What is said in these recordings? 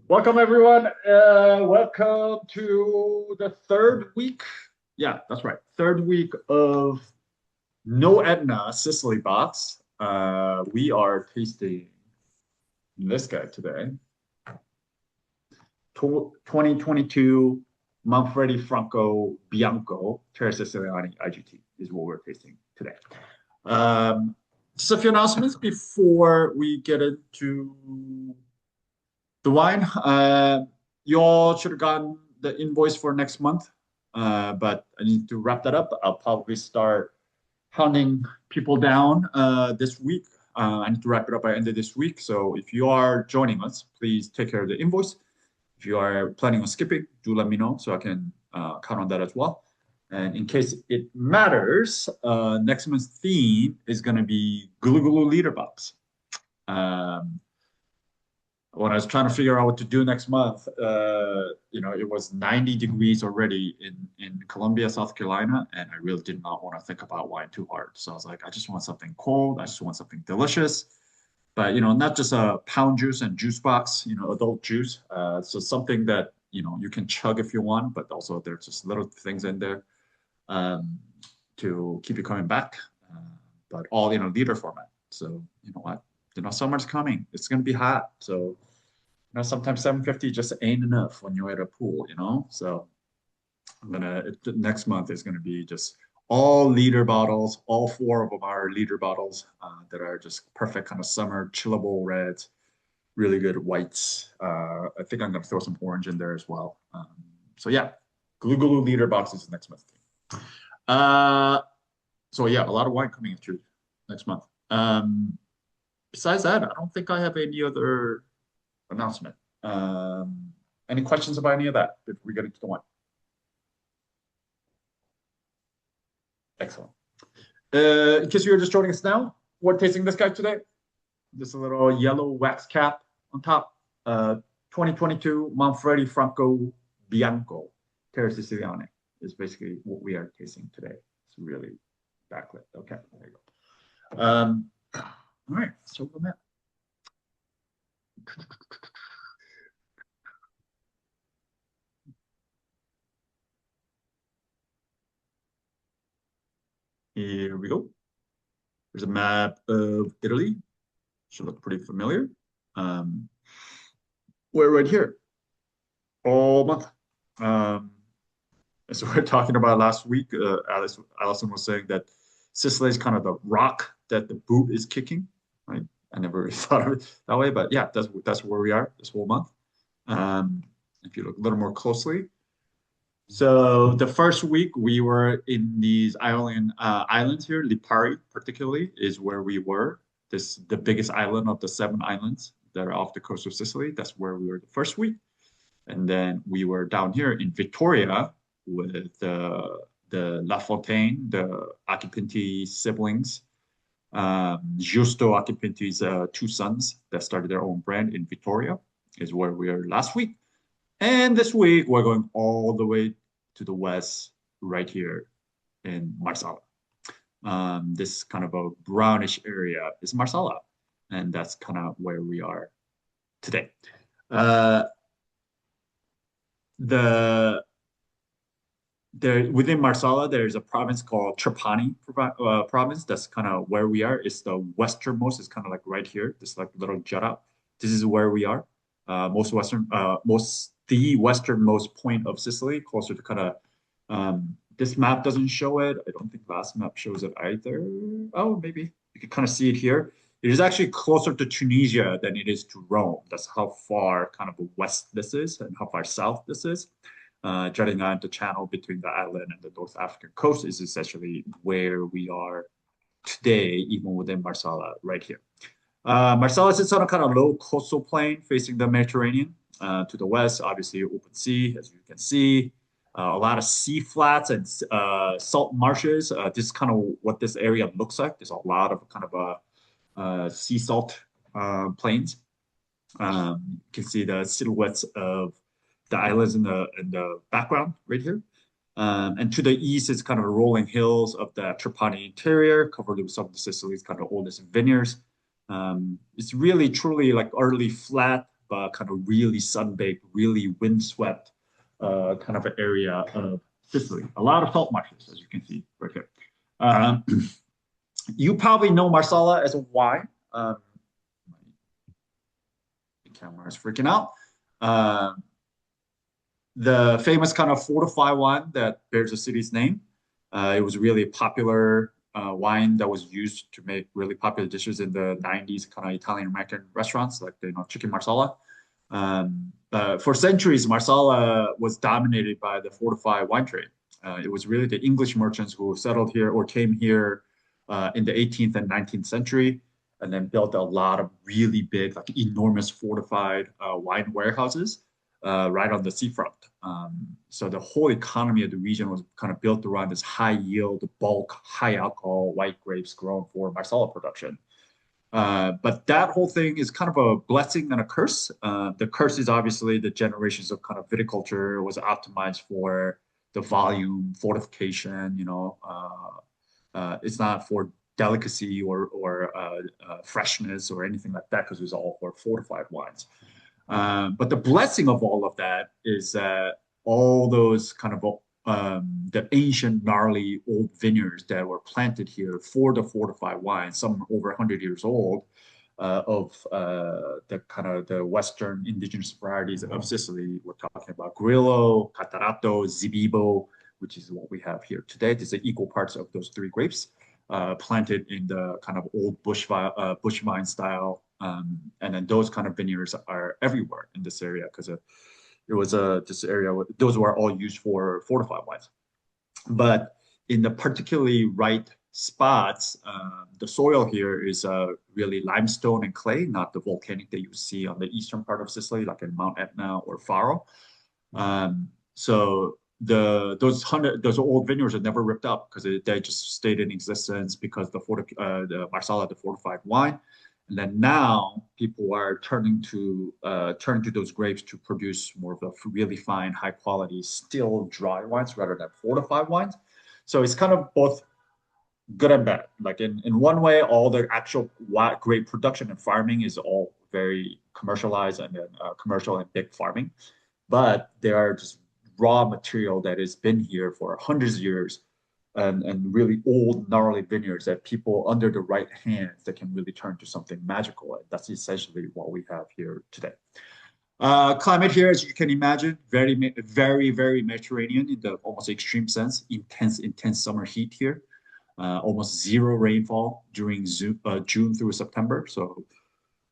Welcome, everyone. Welcome to the third week. Yeah, that's right. Third week of No Etna Sicily box. We are tasting this guy today. 2022 Manfredi Franco Bianco Terra Siciliani IGT is what we're tasting today. Um, just a few announcements before we get into the wine. You all should have gotten the invoice for next month, but I need to wrap that up. I'll probably start hounding people down this week. I need to wrap it up by the end of this week. So if you are joining us, please take care of the invoice. If you are planning on skipping, do let me know so I can count on that as well. And in case it matters, next month's theme is going to be Gulu Gulu Leader Box. Um, when I was trying to figure out what to do next month, it was 90 degrees already in Columbia, South Carolina, and I really did not want to think about wine too hard. So I was like, I just want something cold. I just want something delicious, but not just a pound juice and juice box, adult juice. So something that you can chug if you want, but also there's just little things in there um, to keep you coming back, uh, but all in a liter format. So you know what? Summer's coming. It's gonna be hot. So sometimes 750 just ain't enough when you're at a pool. So next month is gonna be just all liter bottles. All four of them are liter bottles that are just perfect kind of summer chillable reds, really good whites. I think I'm gonna throw some orange in there as well. So yeah, glue glue liter boxes next month. Uh, so yeah, a lot of wine coming at you next month. Besides that, I don't think I have any other announcement. Any questions about any of that if we get into the wine? Excellent. In case you're just joining us now, we're tasting this guy today. This little yellow wax cap on top. 2022 Manfredi Franco Bianco Terra Siciliane is basically what we are tasting today. It's really backlit. Okay, there you go. All right, so from that. Here we go. There's a map of Italy. Should look pretty familiar. Um, we're right here all month. As we were talking about last week, Allison was saying that Sicily is kind of the rock that the boot is kicking. Right? I never really thought of it that way, but yeah, that's where we are this whole month. Um, if you look a little more closely, so the first week we were in these islands here, Lipari particularly is where we were. The biggest island of the seven islands that are off the coast of Sicily. That's where we were the first week, and then we were down here in Victoria with the La Fontaine, the Acquipinti siblings, Giusto Acquipinti's two sons that started their own brand in Victoria is where we are last week. And this week, we're going all the way to the west, right here in Marsala. This kind of a brownish area is Marsala, and that's kind of where we are today. Uh, the there within Marsala, there's a province called Trapani province. That's kind of where we are. It's the westernmost. It's kind of like right here. This like little jut out. This is where we are. Most the westernmost point of Sicily, closer to kind of. This map doesn't show it. I don't think last map shows it either. Oh, maybe you can kind of see it here. It is actually closer to Tunisia than it is to Rome. That's how far kind of west this is and how far south this is. Jutting on the channel between the island and the North African coast is essentially where we are today, even within Marsala, right here. Marsala sits on a kind of low coastal plain facing the Mediterranean. To the west, obviously, open sea, as you can see. A lot of sea flats and salt marshes. This is kind of what this area looks like. There's a lot of kind of sea salt plains. You can see the silhouettes of the islands in the background right here. And to the east is kind of rolling hills of the Trapani interior, covered with some of the Sicily's kind of oldest vineyards. It's really truly like utterly flat, but kind of really sun-baked, really windswept kind of an area of Sicily. A lot of salt marshes, as you can see right here. Um, you probably know Marsala as a wine. The camera is freaking out. Um, the famous kind of fortified wine that bears the city's name. It was really a popular wine that was used to make really popular dishes in the 90s, kind of Italian American restaurants like the chicken marsala. For centuries, Marsala was dominated by the fortified wine trade. It was really the English merchants who settled here or came here in the 18th and 19th century and then built a lot of really big, like enormous fortified wine warehouses right on the seafront. So the whole economy of the region was kind of built around this high yield, bulk, high alcohol white grapes grown for Marsala production. But that whole thing is kind of a blessing and a curse. The curse is obviously the generations of kind of viticulture was optimized for the volume, fortification, it's not for delicacy or freshness or anything like that because it was all for fortified wines. But the blessing of all of that is that all those kind of the ancient, gnarly old vineyards that were planted here for the fortified wine, some over 100 years old, of the kind of the Western indigenous varieties of Sicily. We're talking about Grillo, Catarato, Zibibo, which is what we have here today. These are equal parts of those three grapes, planted in the kind of old bush vine style. And then those kind of vineyards are everywhere in this area because it was this area. Those were all used for fortified wines, but in the particularly right spots, the soil here is really limestone and clay, not the volcanic that you see on the eastern part of Sicily, like in Mount Etna or Faro. So those old vineyards are never ripped up because they just stayed in existence because the Marsala, the fortified wine. And then now people are turning to those grapes to produce more of a really fine, high quality, still dry wines rather than fortified wines. So it's kind of both good and bad. Like in one way, all the actual grape production and farming is all very commercialized and then commercial and big farming, but they are just raw material that has been here for hundreds of years and really old, gnarly vineyards that people under the right hands that can really turn to something magical. And that's essentially what we have here today. Climate here, as you can imagine, very, very, very Mediterranean in the almost extreme sense. Intense summer heat here. Almost zero rainfall during June through September. So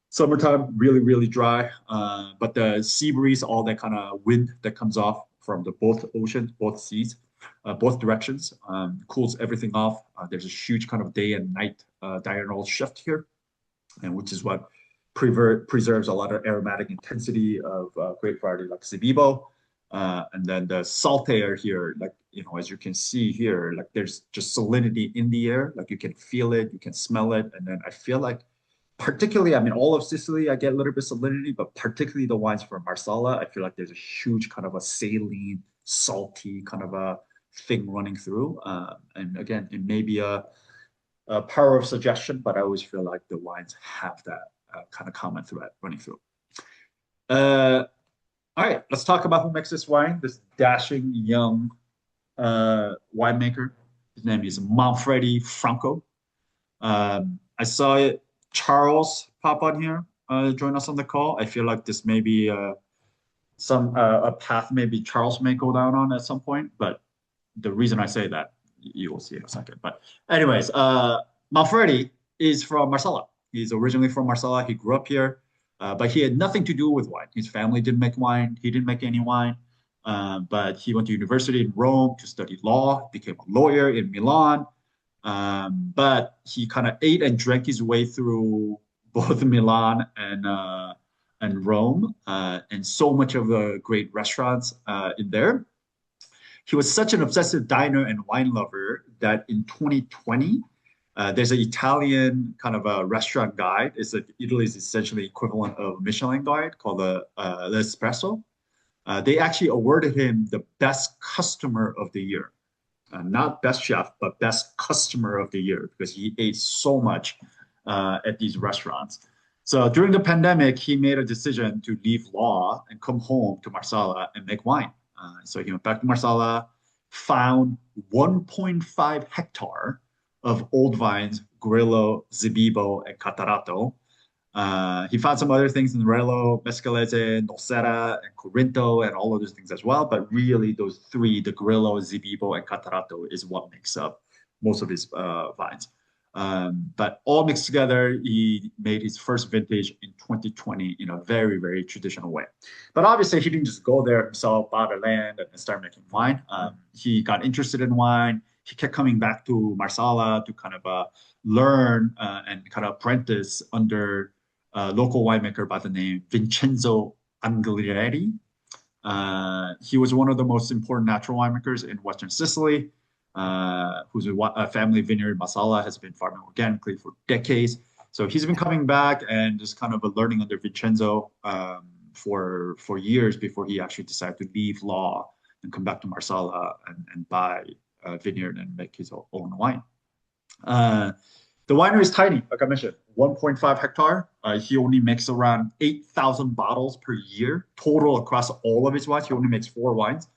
summertime, really, really dry. But the sea breeze, all that kind of wind that comes off from the both oceans, both seas, both directions, cools everything off. There's a huge kind of day and night diurnal shift here, and which is what preserves a lot of aromatic intensity of grape variety like Zibibo. And then the salt air here, like, as you can see here, like there's just salinity in the air, like you can feel it, you can smell it. And then I feel like particularly, I mean, all of Sicily, I get a little bit of salinity, but particularly the wines from Marsala, I feel like there's a huge kind of a saline, salty kind of a thing running through. And again, it may be a power of suggestion, but I always feel like the wines have that kind of common thread running through. All right, let's talk about who makes this wine. This dashing young winemaker. His name is Manfredi Franco. I saw it. Charles pop on here, join us on the call. I feel like this may be a path maybe Charles may go down on at some point, but the reason I say that, you will see in a second. But anyways, Manfredi is from Marsala. He's originally from Marsala. He grew up here, but he had nothing to do with wine. His family didn't make wine. He didn't make any wine. But he went to university in Rome to study law, became a lawyer in Milan. But he kind of ate and drank his way through both Milan and Rome, and so much of the great restaurants in there. He was such an obsessive diner and wine lover that in 2020, there's an Italian kind of a restaurant guide. It's like Italy's essentially equivalent of Michelin guide called the L'Espresso. They actually awarded him the best customer of the year. Not best chef, but best customer of the year because he ate so much at these restaurants. So during the pandemic, he made a decision to leave law and come home to Marsala and make wine. So he went back to Marsala, found 1.5 hectare of old vines, Grillo, Zibibo, and Catarato. He found some other things in Relo, Mescalese, Nocera, and Corinto, and all of those things as well. But really, those three, the Grillo, Zibibo, and Catarato, is what makes up most of his vines. But all mixed together, he made his first vintage in 2020 in a very, very traditional way. But obviously, he didn't just go there himself, buy the land, and start making wine. He got interested in wine. He kept coming back to Marsala to kind of learn and kind of apprentice under a local winemaker by the name Vincenzo Anglieri. He was one of the most important natural winemakers in Western Sicily, whose a family vineyard, Marsala, has been farming organically for decades. So he's been coming back and just kind of learning under Vincenzo for years before he actually decided to leave law and come back to Marsala and buy a vineyard and make his own wine. The winery is tiny, like I mentioned, 1.5 hectare. He only makes around 8,000 bottles per year total across all of his wines. He only makes 4 wines.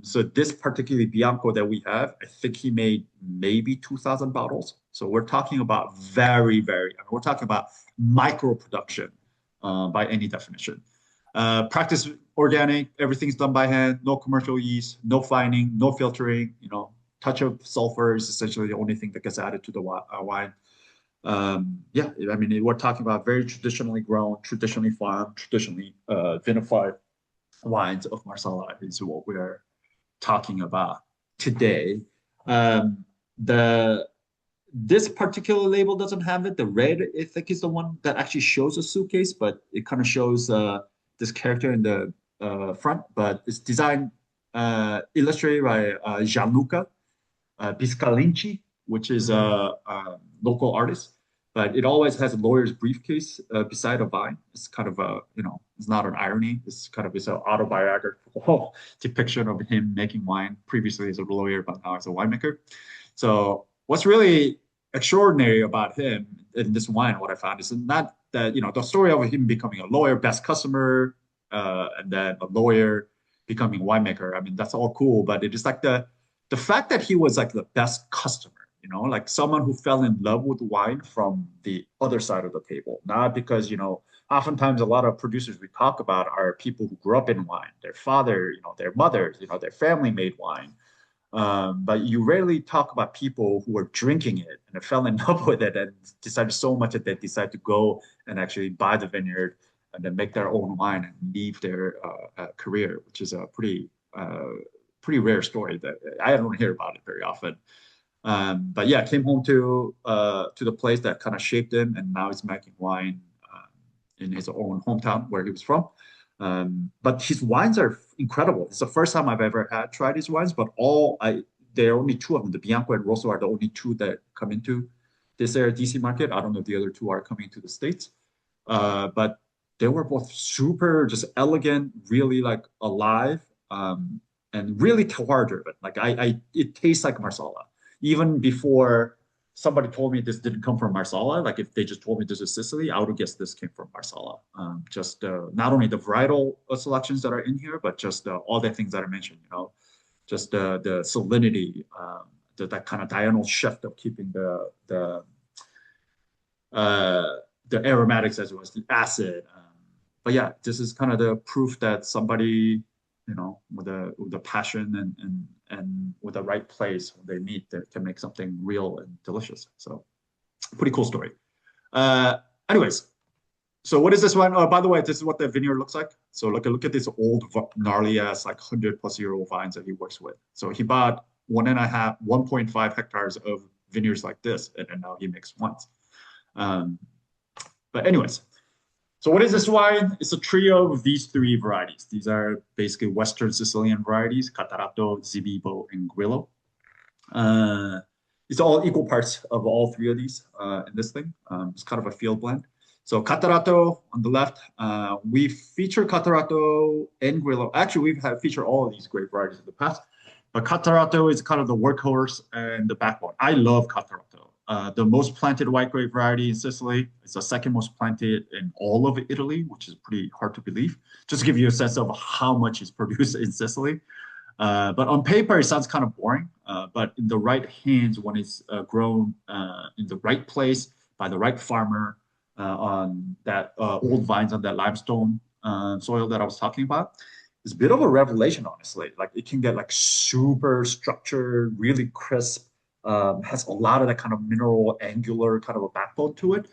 So this particularly Bianco that we have, I think he made maybe 2,000 bottles. So we're talking about we're talking about micro production by any definition. Practice organic, everything's done by hand, no commercial yeast, no fining, no filtering, touch of sulfur is essentially the only thing that gets added to the wine. Yeah, I mean, we're talking about very traditionally grown, traditionally farmed, traditionally vinified wines of Marsala is what we're talking about today. This particular label doesn't have it. The red, I think, is the one that actually shows a suitcase, but it kind of shows this character in the front. But it's designed, illustrated by Gianluca Biscalinci, which is a local artist. But it always has a lawyer's briefcase beside a vine. It's kind of a, it's not an irony. It's kind of an autobiographical depiction of him making wine previously as a lawyer, but now as a winemaker. So what's really extraordinary about him in this wine, what I found is not that, the story of him becoming a lawyer, best customer, and then a lawyer becoming winemaker. I mean, that's all cool, but it is like the fact that he was like the best customer, like someone who fell in love with wine from the other side of the table, not because, oftentimes a lot of producers we talk about are people who grew up in wine, their father, their mothers, their family made wine. But you rarely talk about people who are drinking it and fell in love with it and decided so much that they decide to go and actually buy the vineyard and then make their own wine and leave their career, which is a pretty rare story that I don't hear about it very often. But yeah, came home to the place that kind of shaped him, and now he's making wine in his own hometown where he was from. But his wines are incredible. It's the first time I've ever tried his wines, but there are only 2 of them. The Bianco and Rosso are the only 2 that come into this area DC market. I don't know if the other 2 are coming to the States. But they were both super just elegant, really like alive, and really terroir driven. Like it tastes like Marsala. Even before somebody told me this didn't come from Marsala, like if they just told me this is Sicily, I would have guessed this came from Marsala. Just not only the varietal selections that are in here, but just all the things that I mentioned, just the salinity, that kind of diurnal shift of keeping the aromatics as well as the acid. But yeah, this is kind of the proof that somebody, with a passion and with the right place when they meet, that can make something real and delicious. So pretty cool story. Anyways, so what is this one? Oh, by the way, this is what the vineyard looks like. So look at this old gnarly ass, like 100+ year old vines that he works with. So he bought 1.5 hectares of vineyards like this, and now he makes wines. But anyways, so what is this wine? It's a trio of these 3 varieties. These are basically Western Sicilian varieties: Catarato, Zibibo, and Grillo. It's all equal parts of all 3 of these in this thing. It's kind of a field blend. So Catarato on the left, we feature Catarato and Grillo. Actually, we've featured all of these great varieties in the past, but Catarato is kind of the workhorse and the backbone. I love Catarato. the most planted white grape variety in Sicily. It's the second most planted in all of Italy, which is pretty hard to believe. Just to give you a sense of how much is produced in Sicily. But on paper, it sounds kind of boring. But in the right hands, when it's grown in the right place by the right farmer on that old vines on that limestone soil that I was talking about, it's a bit of a revelation, honestly. Like it can get like super structured, really crisp, has a lot of that kind of mineral, angular kind of a backbone to it.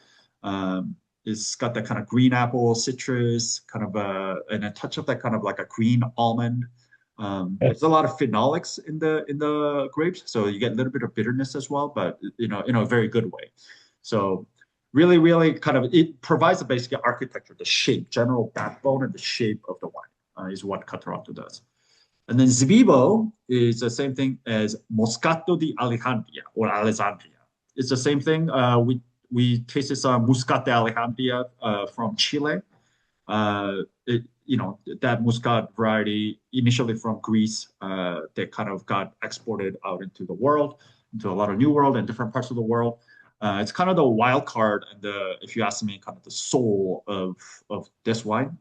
It's got that kind of green apple, citrus, kind of and a touch of that kind of like a green almond. There's a lot of phenolics in the grapes, so you get a little bit of bitterness as well, but in a very good way. So really, really kind of it provides the basic architecture, the shape, general backbone, and the shape of the wine is what Catarratto does. And then Zibibo is the same thing as Moscato di Alejandria or Alessandria. It's the same thing. We tasted some Muscat de Alejandria from Chile. That Muscat variety initially from Greece, they kind of got exported out into the world, into a lot of New World and different parts of the world. It's kind of the wild card and if you ask me, kind of the soul of this wine.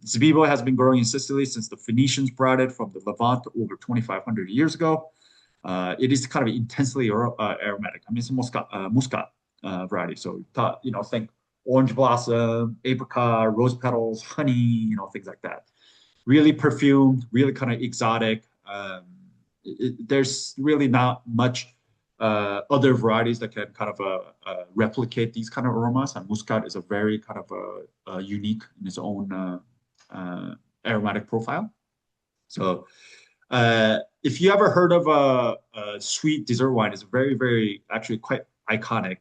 Zibibo has been growing in Sicily since the Phoenicians brought it from the Levant over 2,500 years ago. It is kind of intensely aromatic. I mean, it's a Muscat variety. So think orange blossom, apricot, rose petals, honey, things like that. Really perfumed, really kind of exotic. There's really not much other varieties that can kind of replicate these kind of aromas. And Muscat is a very kind of unique in its own aromatic profile. So if you ever heard of a sweet dessert wine, it's very, very actually quite iconic.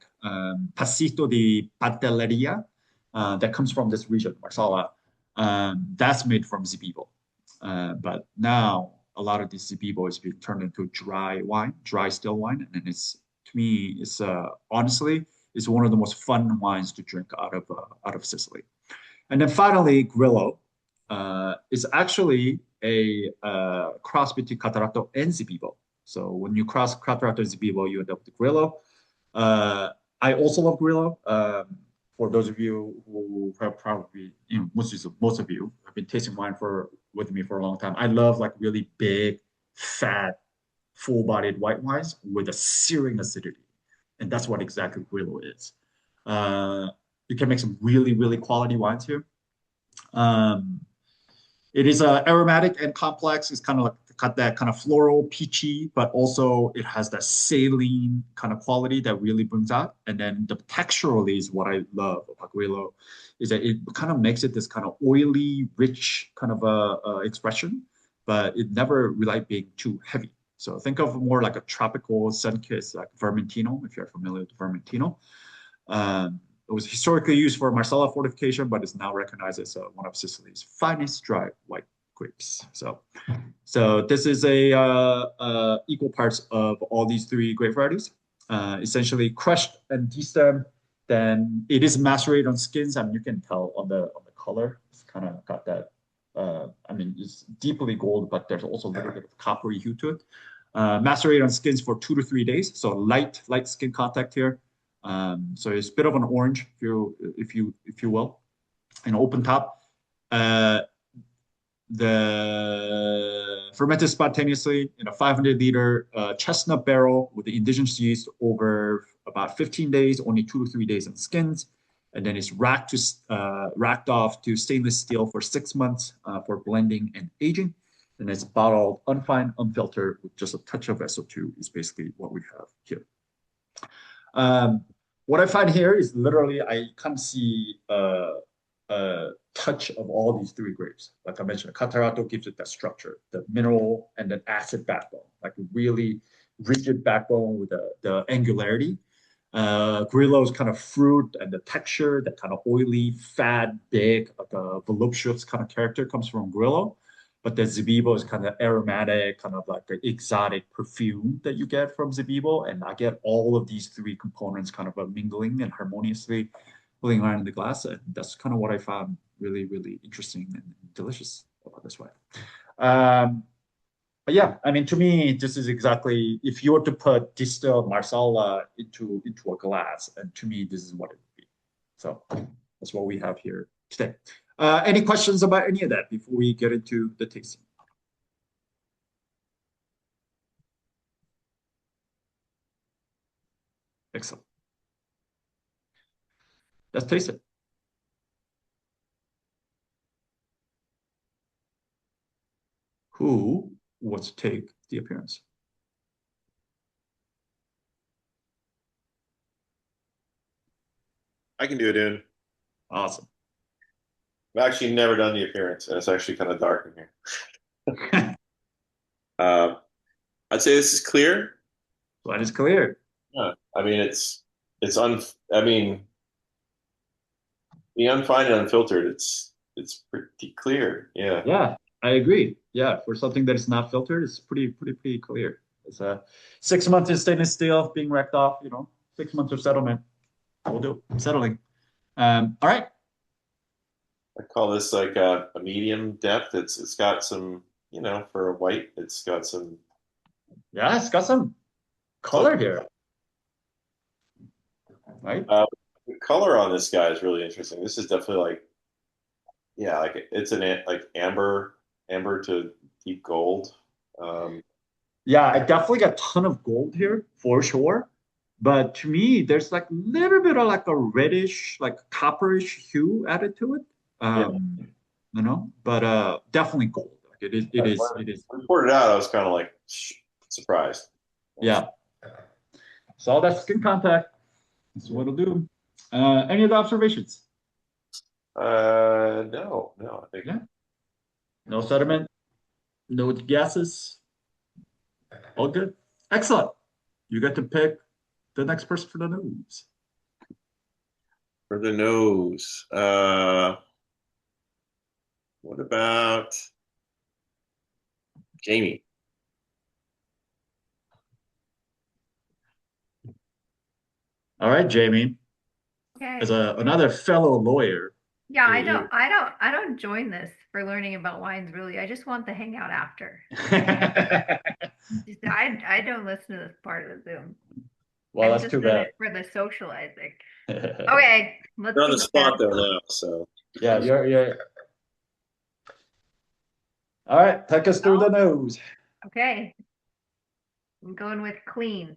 Pasito di Pantelleria, that comes from this region, Marsala. That's made from Zibibo. But now a lot of this Zibibo is being turned into dry wine, dry still wine, and it's to me, it's honestly, it's one of the most fun wines to drink out of Sicily. And then finally, Grillo is actually a cross between Catarratto and Zibibo. So when you cross Catarratto and Zibibo, you end up with Grillo. I also love Grillo. For those of you who have probably, most of you have been tasting wine with me for a long time. I love like really big, fat, full-bodied white wines with a searing acidity, and that's what exactly Grillo is. You can make some really, really quality wines here. It is aromatic and complex. It's kind of like got that kind of floral, peachy, but also it has that saline kind of quality that really brings out. And then the texturally is what I love about Grillo, is that it kind of makes it this kind of oily, rich kind of expression, but it never really being too heavy. So think of more like a tropical sun-kissed like Vermentino, if you're familiar with Vermentino. It was historically used for Marsala fortification, but is now recognized as one of Sicily's finest dry white grapes. So this is a equal parts of all these three grape varieties, essentially crushed and destemmed. Then it is macerated on skins. I mean, you can tell on the color. It's kind of got that. I mean, it's deeply gold, but there's also a little bit of coppery hue to it. Macerated on skins for 2 to 3 days, so light skin contact here. So it's a bit of an orange, if you will, an open top. The fermented spontaneously in a 500-liter chestnut barrel with the indigenous yeast over about 15 days, only 2 to 3 days on skins, and then it's racked off to stainless steel for 6 months for blending and aging. And it's bottled, unfined, unfiltered, with just a touch of SO2 is basically what we have here. What I find here is literally I kind of see a touch of all these three grapes. Like I mentioned, Catarratto gives it that structure, the mineral and the acid backbone, like a really rigid backbone with the angularity. Grillo's kind of fruit and the texture, that kind of oily, fat, big, like a voluptuous kind of character comes from Grillo. But the Zibibo is kind of aromatic, kind of like the exotic perfume that you get from Zibibo. And I get all of these three components kind of mingling and harmoniously pulling around in the glass. And that's kind of what I found really, really interesting and delicious about this wine. But yeah, I mean, to me, this is exactly if you were to put distilled Marsala into a glass, and to me, this is what it would be. So that's what we have here today. Any questions about any of that before we get into the tasting? Excellent. Let's taste it. Who wants to take the appearance? I can do it in. Awesome. I've actually never done the appearance, and it's actually kind of dark in here. Uh, I'd say this is clear. Blood is clear. I mean, it's un. I mean, the unfined and unfiltered, it's pretty clear. Yeah. Yeah, I agree. Yeah, for something that is not filtered, it's pretty clear. It's a 6 months in stainless steel being wrecked off, 6 months of settlement. We'll do settling. All right. I call this like a medium depth. It's got some, for a white, it's got some. Yeah, it's got some So color here, right? the color on this guy is really interesting. This is definitely like, yeah, like it's like amber to deep gold. Um, Yeah, I definitely got a ton of gold here for sure. But to me, there's like a little bit of like a reddish, like copperish hue added to it. yeah. But definitely gold. Like When it is. we poured it out, I was kind of like surprised. Yeah. So all that skin contact. That's what it'll do. Any other observations? No, I think Yeah. No sediment, no gases. All good. Excellent. You get to pick the next person for the news. for the nose. What about Jamie? All right, Jamie, as Okay. another fellow lawyer. Yeah, eh, I don't join this for learning about wines really. I just want the hangout after. I don't listen to this part of the Zoom. Well, I'm that's just too in bad. it for the socializing. Okay, let's You're on see the what that spot though is. now, so Yeah, you're. All right, take us through the Oh, nose. okay. I'm going with clean.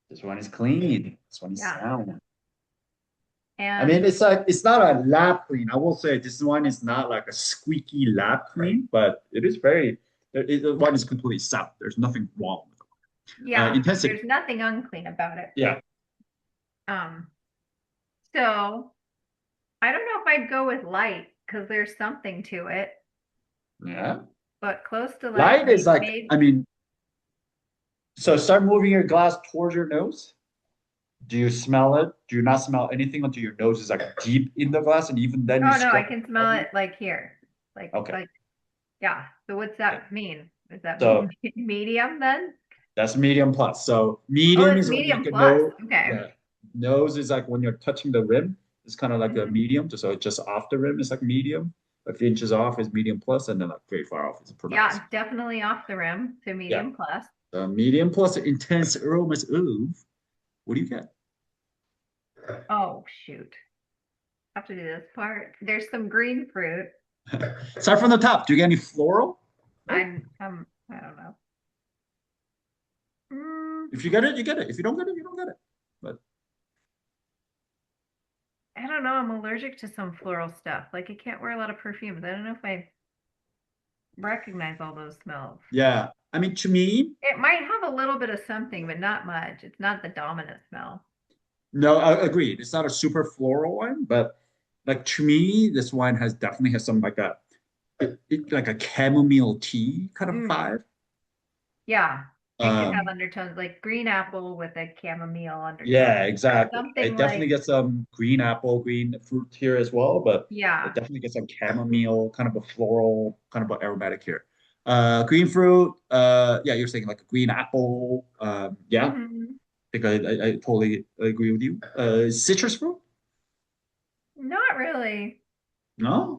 This one is clean. This one is Yeah. sound. I mean, And it's not a lab clean. I will say this one is not like a squeaky lab clean, but it is very. The one is completely sound. There's nothing wrong with it. yeah, Intensity. there's nothing unclean about it. Yeah. Um, so I don't know if I'd go with light because there's something to it, Yeah. but close to light, Light is like, maybe. I mean, so start moving your glass towards your nose. Do you smell it? Do you not smell anything until your nose is like deep in the glass, and even then you Oh no, I still can smell it like here. okay. Like yeah. So what's Okay. that mean? Does that So mean medium then? that's medium plus. So Oh, medium it's is like medium a plus. nose. Okay. Yeah. Nose is like when you're touching the rim, it's kind of like a Mhm. medium. So just off the rim is like medium. A few inches off is medium plus, and then like very far off is pronounced. Yeah, definitely off the rim. So Yeah. medium plus. Medium plus intense aromas. Ooh, what do you get? Oh shoot. Have to do this part. There's some green fruit. Start from the top. Do you get any floral? I don't know. Mm, If you get it, you get it. If you don't get it, you don't get it. But I don't know. I'm allergic to some floral stuff. Like I can't wear a lot of perfumes. I don't know if I recognize all those smells. yeah, I mean, to me, It might have a little bit of something, but not much. It's not the dominant smell. no, I agreed. It's not a super floral wine, but like to me, this wine has definitely has some like like a chamomile tea kind of Mm, vibe. yeah, it could have Um, undertones like green apple with a chamomile undertone. yeah, exactly. I Something definitely like, get some green apple, green fruit here as well, but I yeah. definitely get some chamomile, kind of a floral, kind of an aromatic here. Green fruit, yeah, you're saying like a green apple. Yeah, I Hmm. think I totally agree with you. Citrus fruit? Not really. No,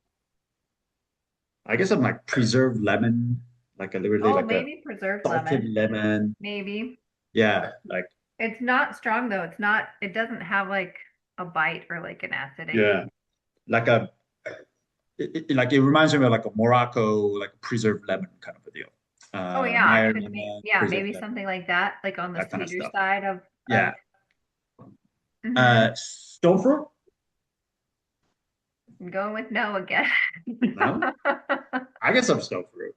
I guess I'm like preserved lemon, like a really Oh, like a maybe preserved salted lemon. lemon. Maybe. Yeah, like It's not strong though. It's not, it doesn't have like a bite or like an acidic. yeah, like a like it reminds me of like a Morocco like preserved lemon kind of a deal. Oh yeah, Meyer could make lemon, yeah, preserved maybe lemon, something like that, like on the that kind of sweeter stuff. side of Yeah. hmm Stone fruit? I'm going with no again. No, I get some stone fruit.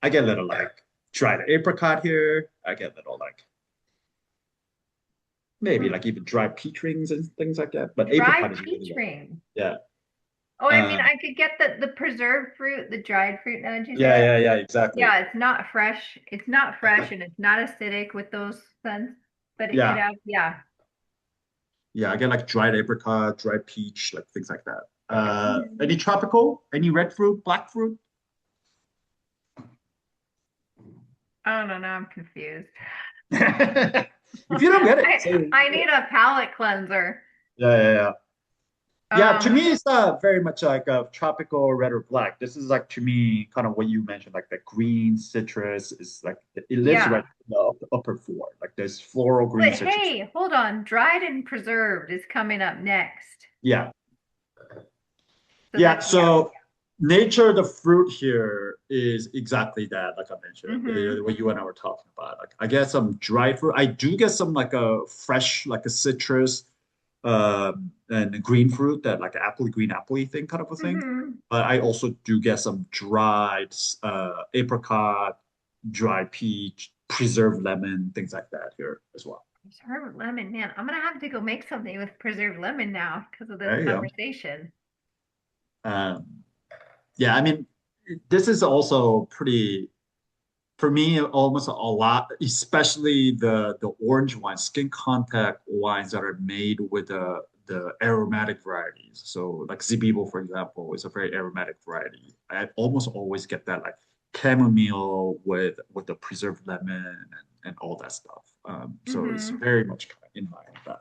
I get a little like dried apricot here. I get a little like maybe like even dried peach rings and things like that. But apricot Dried is really peach like ring. yeah. Oh, I mean, Uh, I could get the preserved fruit, the dried fruit. Now, did you say yeah, that? yeah, yeah, exactly. Yeah, it's not fresh. It's not fresh and it's not acidic with those scents, but it could Yeah, have, yeah. yeah. I get like dried apricot, dried peach, like things like that. Any Mhm. tropical? Any red fruit, black fruit? I don't know. I'm confused. If you don't get it, say you I get need it. a palate cleanser. Yeah, yeah, yeah. Yeah, to Um, me, it's very much like a tropical red or black. This is like to me, kind of what you mentioned, like the green citrus is like it lives right yeah. in the upper floor. Like there's floral green But citrus. hey, hold on. Dried and preserved is coming up next. Yeah, So yeah. that's yeah. So nature, the fruit here is exactly that. Like I mentioned, Mm-hmm. what you and I were talking about. Like I get some dried fruit. I do get some like a fresh, like a citrus and green fruit that like apple green apple thing kind of a thing. Mm-hmm. But I also do get some dried apricot, dried peach, preserved lemon, things like that here as well. Preserved lemon, man. I'm gonna have to go make something with preserved lemon now because of this There you go. conversation. Um, yeah, I mean, this is also pretty for me almost a lot, especially the orange wines, skin contact wines that are made with the aromatic varieties. So like Zibibo, for example, is a very aromatic variety. I almost always get that like chamomile with the preserved lemon and all that stuff. So it's Mm-hmm. very much in line with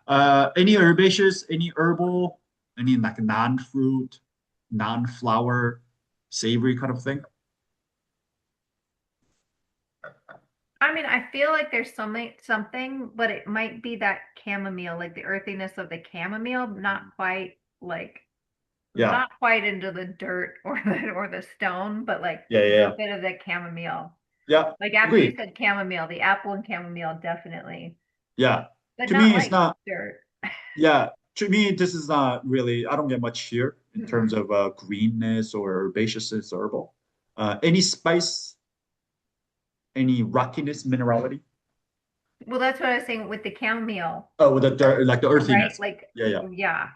that. Any herbaceous, any herbal, any like non-fruit, non-flower, savory kind of thing? I mean, I feel like there's something, but it might be that chamomile, like the earthiness of the chamomile, like Yeah. not quite into the dirt or the stone, but like Yeah, yeah, a yeah. bit of the chamomile. Yeah, Like after you agreed. said chamomile, the apple and chamomile definitely, Yeah. but To not me, it's like not, dirt. yeah, to me, this is not really, I don't get much here in terms Mm-mm. of greenness or herbaceousness or herbal. Any spice, any rockiness, minerality? Well, that's what I was saying with the chamomile, Oh, with the dirt, like the right? earthiness. Like, Yeah, yeah. yeah,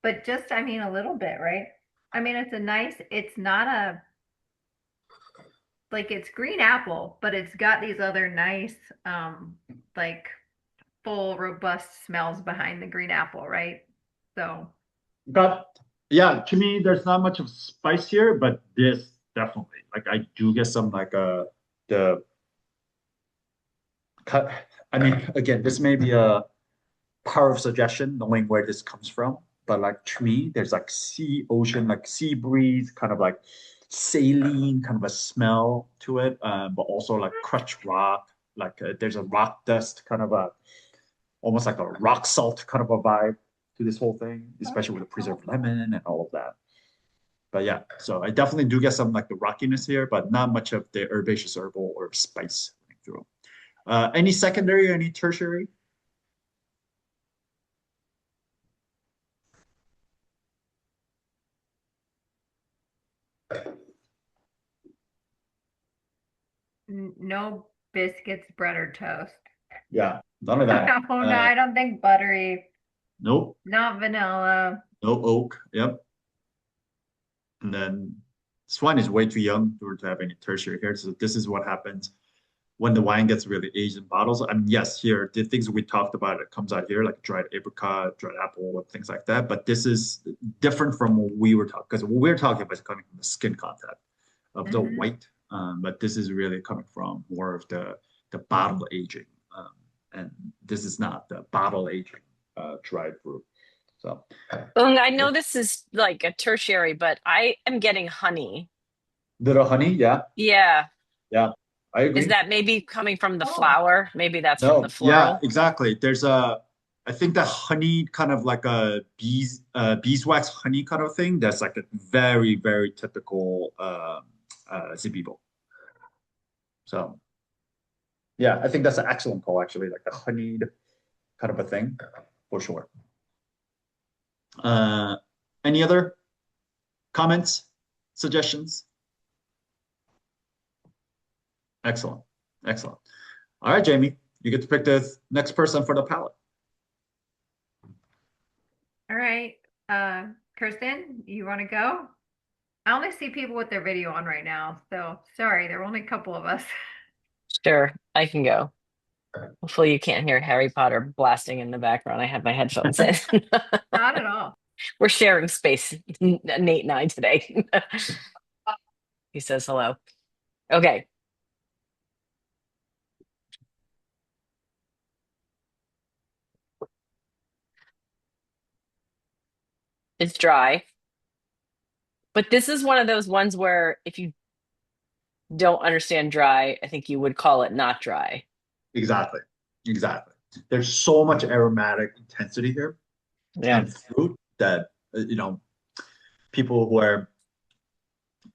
but just, I mean, a little bit, right? I mean, it's not like it's green apple, but it's got these other nice, um, like full, robust smells behind the green apple, right? So, But yeah, to me, there's not much of spice here, but this definitely, like I do get some like the cut. I mean, again, this may be a power of suggestion, knowing where this comes from. But like to me, there's like sea ocean, like sea breeze, kind of like saline kind of a smell to it, but also like crushed rock. Like there's a rock dust kind of a almost like a rock salt kind of a vibe to this whole thing, especially with the preserved lemon and all of that. But yeah, so I definitely do get some like the rockiness here, but not much of the herbaceous herbal or spice through. Any secondary, any tertiary? no biscuits, bread, or toast. Yeah, none of that. Oh no, I don't think buttery, Nope. not vanilla. No oak. Yep. And then this wine is way too young to have any tertiary here. So this is what happens when the wine gets really aged in bottles. I mean, yes, here the things we talked about it comes out here, like dried apricot, dried apple, and things like that. But this is different from what we were talking because what we're talking about is coming from the skin content of the Hmm. white. But this is really coming from more of the bottle aging. And this is not the bottle aging dried fruit. So Well, I know this is like a tertiary, but I am getting honey. little honey, yeah. Yeah. Yeah, I agree. Is that maybe coming from the Oh. flower? Maybe that's from the No, yeah, floral. exactly. I think the honey kind of like a beeswax honey kind of thing. That's like a very, very typical Zibibo. So yeah, I think that's an excellent call actually, like the honeyed kind of a thing for sure. Uh, any other comments, suggestions? Excellent, excellent. All right, Jamie, you get to pick the next person for the palette. All right. Kirsten, you want to go? I only see people with their video on right now, so sorry, there are only a couple of us. Sure, I can go. Hopefully you can't hear Harry Potter blasting in the background. I have my headphones in. Not at all. We're sharing space, Nate and I today. He says hello. Okay. It's dry. But this is one of those ones where if you don't understand dry, I think you would call it not dry. Exactly, exactly. There's so much aromatic intensity here Yeah. and fruit that people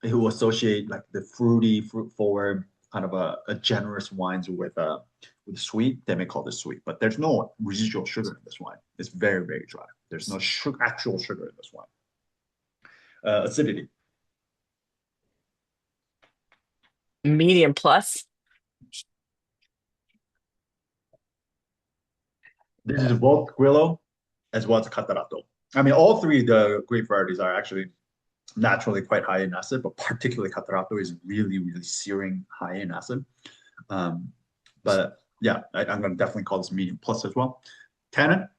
who associate like the fruity, fruit forward kind of a generous wines with sweet, they may call this sweet, but there's no residual sugar in this wine. It's very, very dry. There's no actual sugar in this wine. Acidity. Medium plus. This is both Grillo as well as Catarato. I mean, all three of the grape varieties are actually naturally quite high in acid, but particularly Catarato is really, really searing high in acid. But yeah, I'm going to definitely call this medium plus as well. Tannin?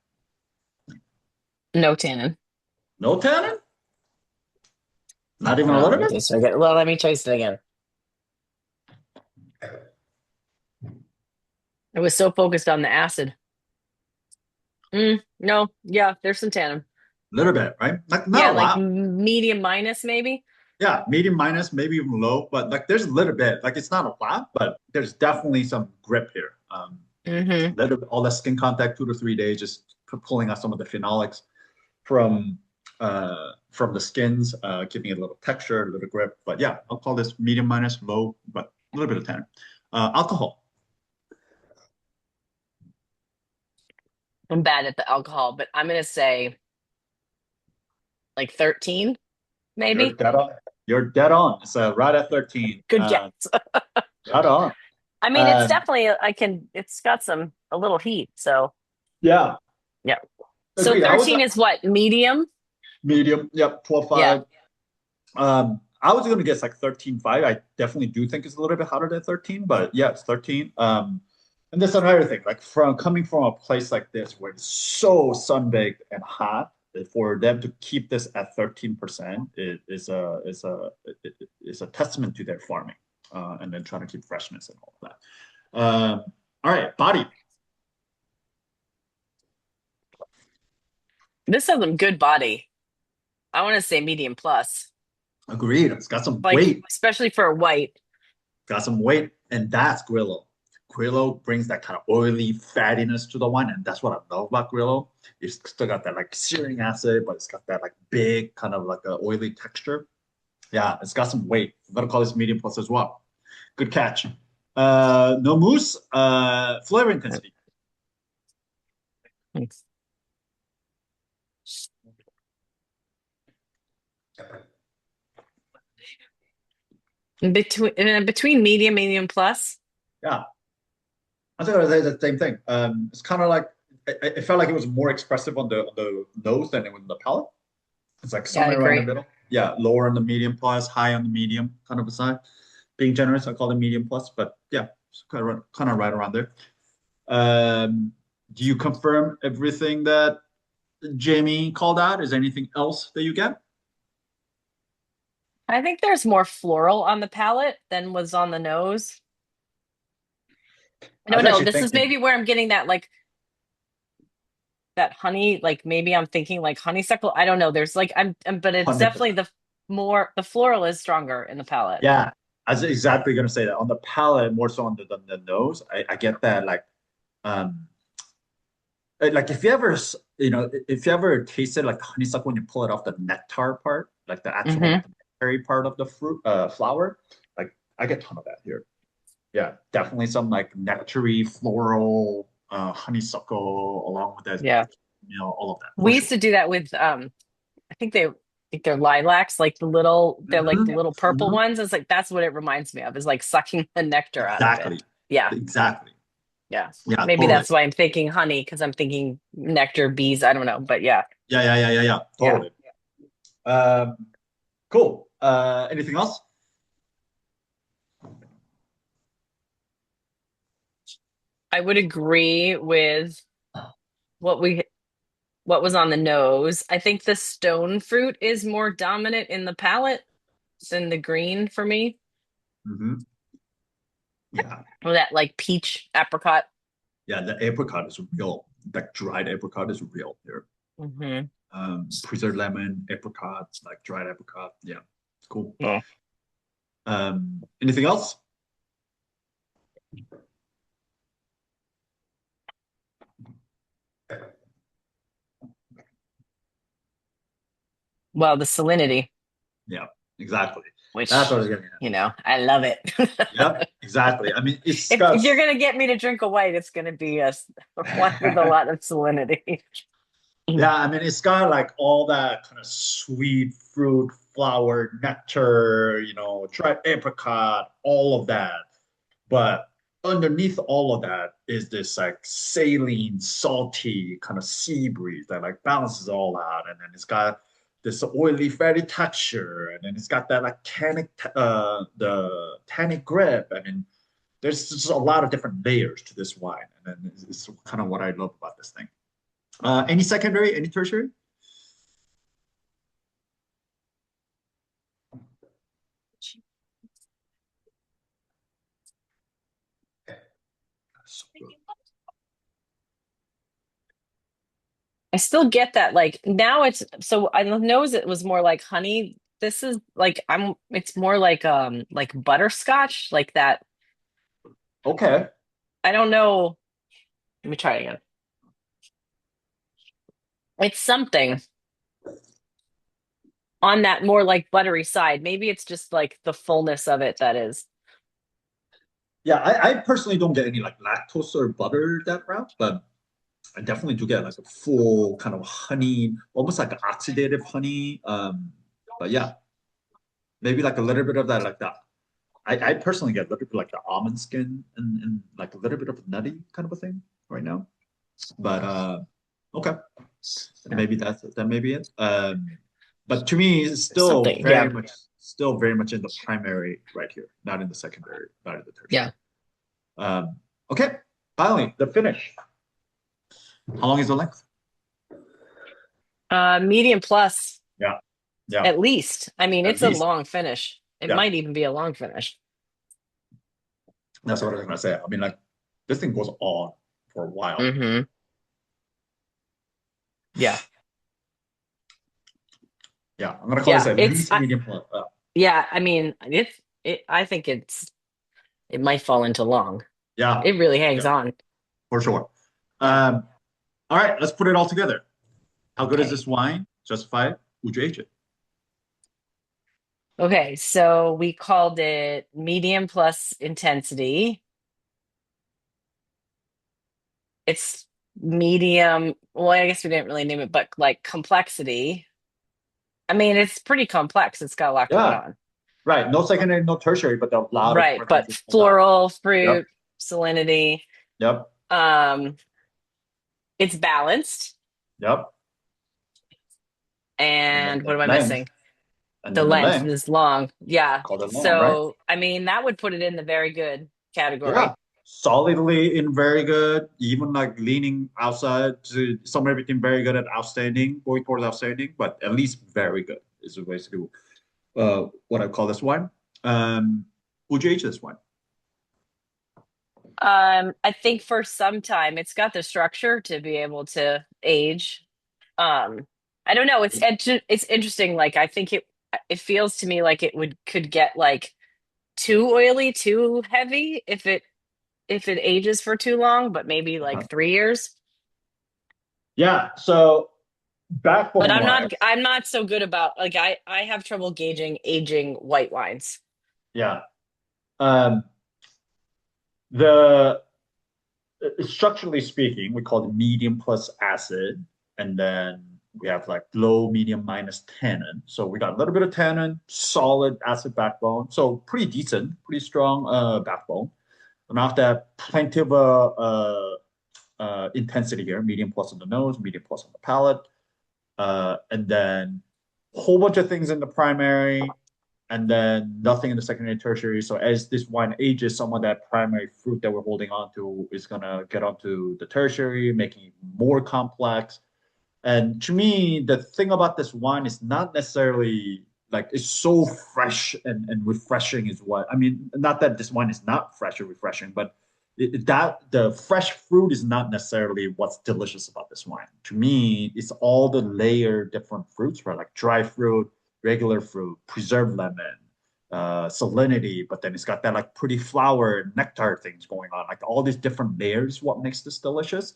No tannin. No tannin? Not even a little bit? Well, let me taste it again. I was so focused on the acid. No, yeah, there's some tannin. A little bit, right? Like not Yeah, a like lot. medium minus maybe. Yeah, medium minus, maybe even low, but like there's a little bit. Like it's not a lot, but there's definitely some grip here. All that skin contact, 2 to 3 days, just pulling out some of the phenolics from the skins, giving it a little texture, a little grip. But yeah, I'll call this medium minus, low, but a little bit of tannin. Alcohol. I'm bad at the alcohol, but I'm gonna say like 13, maybe. You're dead on. You're dead on. It's right at 13. Good guess. Right on. I mean, it's definitely it's got a little heat, so Yeah. yeah. So Agreed. 13 is what? Medium? Medium. Yep. 12.5. Yeah. I was gonna guess like 13.5. I definitely do think it's a little bit hotter than 13, but yeah, it's 13. And that's another thing, like coming from a place like this where it's so sunbaked and hot, for them to keep this at 13% is a testament to their farming, and then trying to keep freshness and all of that. All right, body. This has some good body. I want to say medium plus. Agreed. It's got some Like, weight. especially for a white. Got some weight, and that's Grillo. Grillo brings that kind of oily fattiness to the wine, and that's what I love about Grillo. It's still got that like searing acid, but it's got that like big kind of like a oily texture. Yeah, it's got some weight. I'm gonna call this medium plus as well. Good catch. No mousse. Flavor intensity. Thanks. Between medium plus. Yeah, I think I would say the same thing. It's kind of like it felt like it was more expressive on the nose than it was on the palate. It's like somewhere around the middle. Yeah, lower on the medium plus, high on the medium kind of a side. Being generous, I call it medium plus, but yeah, it's kind of right around there. Do you confirm everything that Jamie called out? Is there anything else that you get? I think there's more floral on the palate than was on the nose. I don't know. This is maybe where I'm getting that like that honey, like maybe I'm thinking like honeysuckle. I don't know. There's like but it's 100%. definitely the floral is stronger in the palate. Yeah, I was exactly gonna say that on the palate more so on the nose. I get that um like if you ever if you ever tasted like honeysuckle when you pull it off the nectar part, like the actual Hmm. like nectary part of the fruit flower, like I get a ton of that here. Yeah, definitely some like nectary floral honeysuckle along with that, Yeah. all of that for We used sure. to do that with I think they're lilacs, like they're like the Hmm. little purple ones. It's like that's what it reminds me of, is like sucking the nectar out of it. Exactly. Yeah. Exactly. Yeah. Yeah, Maybe totally. that's why I'm thinking honey, because I'm thinking nectar, bees. I don't know. But yeah. Yeah. Yeah. Totally. Um, cool. Anything else? I would agree with what we what was on the nose. I think the stone fruit is more dominant in the palate than the green for me. Hmm. Yeah. Or that like peach apricot. Yeah, the apricot is real. Like dried apricot is real here. Hmm. Preserved lemon, apricot, like dried apricot. Yeah, cool. Yeah. Anything else? Well, the salinity, Yeah, exactly. That's what I which, was getting at. I love it. Yep, exactly. I mean, it's If got you're gonna get me to drink a white, it's gonna be one with a lot of salinity. yeah, I mean, it's got like all that kind of sweet fruit, flower, nectar, dried apricot, all of that. But underneath all of that is this like saline, salty kind of sea breeze that like balances all out. And then it's got this oily, fatty texture. And then it's got that like the tannic grip. I mean, there's just a lot of different layers to this wine. And then it's kind of what I love about this thing. Any secondary, any tertiary? So good. I still get that. Like now it's so I knows it was more like honey. This is like it's more like butterscotch, like that. Okay. I don't know. Let me try it again. It's something on that more like buttery side. Maybe it's just like the fullness of it that is. Yeah, I personally don't get any like lactose or butter that route, but I definitely do get like a full kind of honey, almost like an oxidative honey. But yeah, maybe like a little bit of that, like that. I personally get a little bit like the almond skin and like a little bit of nutty kind of a thing right now. But okay, maybe that may be it. But to me, it's Something. Yeah. still very much in the primary right here, not in the secondary, not in the tertiary. Yeah. Okay, finally the finish. How long is the length? Medium plus, Yeah, yeah, at least. I mean, at it's a least. long finish. It Yeah, might even be a long finish. that's what I was gonna say. I mean, like this thing goes on for a while. Hmm. Yeah. Yeah, I'm gonna call this Yeah. at least a medium plus. Yeah. I mean, I think it might fall into long. Yeah, It really hangs yeah, on. for sure. Yeah. Um, all right, let's put it all together. How good is Okay. this wine? Justify it. Would you age it? Okay. So we called it medium plus intensity. It's medium. Well, I guess we didn't really name it, but like complexity. I mean, it's pretty complex. It's got a lot going Yeah, on. right. No secondary, no tertiary, but a lot of Right. different things But to pull out. floral, Yep, fruit, salinity. yep, Um, it's balanced. yep. And then And what the am I length, missing? and The then the length length, is long. Yeah. call it long, right? So, I mean, that would put it in the very good Yeah, category. solidly in very good, even like leaning outside to somewhere between very good and outstanding, going towards outstanding, but at least very good is basically what I call this one. Would you age this one? I think for some time it's got the structure to be able to age. Um, I don't know. It's interesting. Like I think it feels to me like it would could get like too oily, too heavy if it ages for too long, but maybe like 3 years. Yeah. So But backbone wise, I'm not so good about like I have trouble gauging aging white wines. yeah. Um, the structurally speaking, we call it medium plus acid, and then we have like low, medium, minus tannin. So we got a little bit of tannin, solid acid backbone, so pretty decent, pretty strong backbone. And after that, plenty of intensity here, medium plus on the nose, medium plus on the palate, and then a whole bunch of things in the primary, and then nothing in the secondary and tertiary. So as this wine ages, some of that primary fruit that we're holding on to is gonna get onto the tertiary, making it more complex. And to me, the thing about this wine is not necessarily like it's so fresh and refreshing is what I mean. Not that this wine is not fresh or refreshing, but that the fresh fruit is not necessarily what's delicious about this wine. To me, it's all the layered different fruits, right? Like dry fruit, regular fruit, preserved lemon, salinity, but then it's got that like pretty flower and nectar things going on. Like all these different layers, what makes this delicious.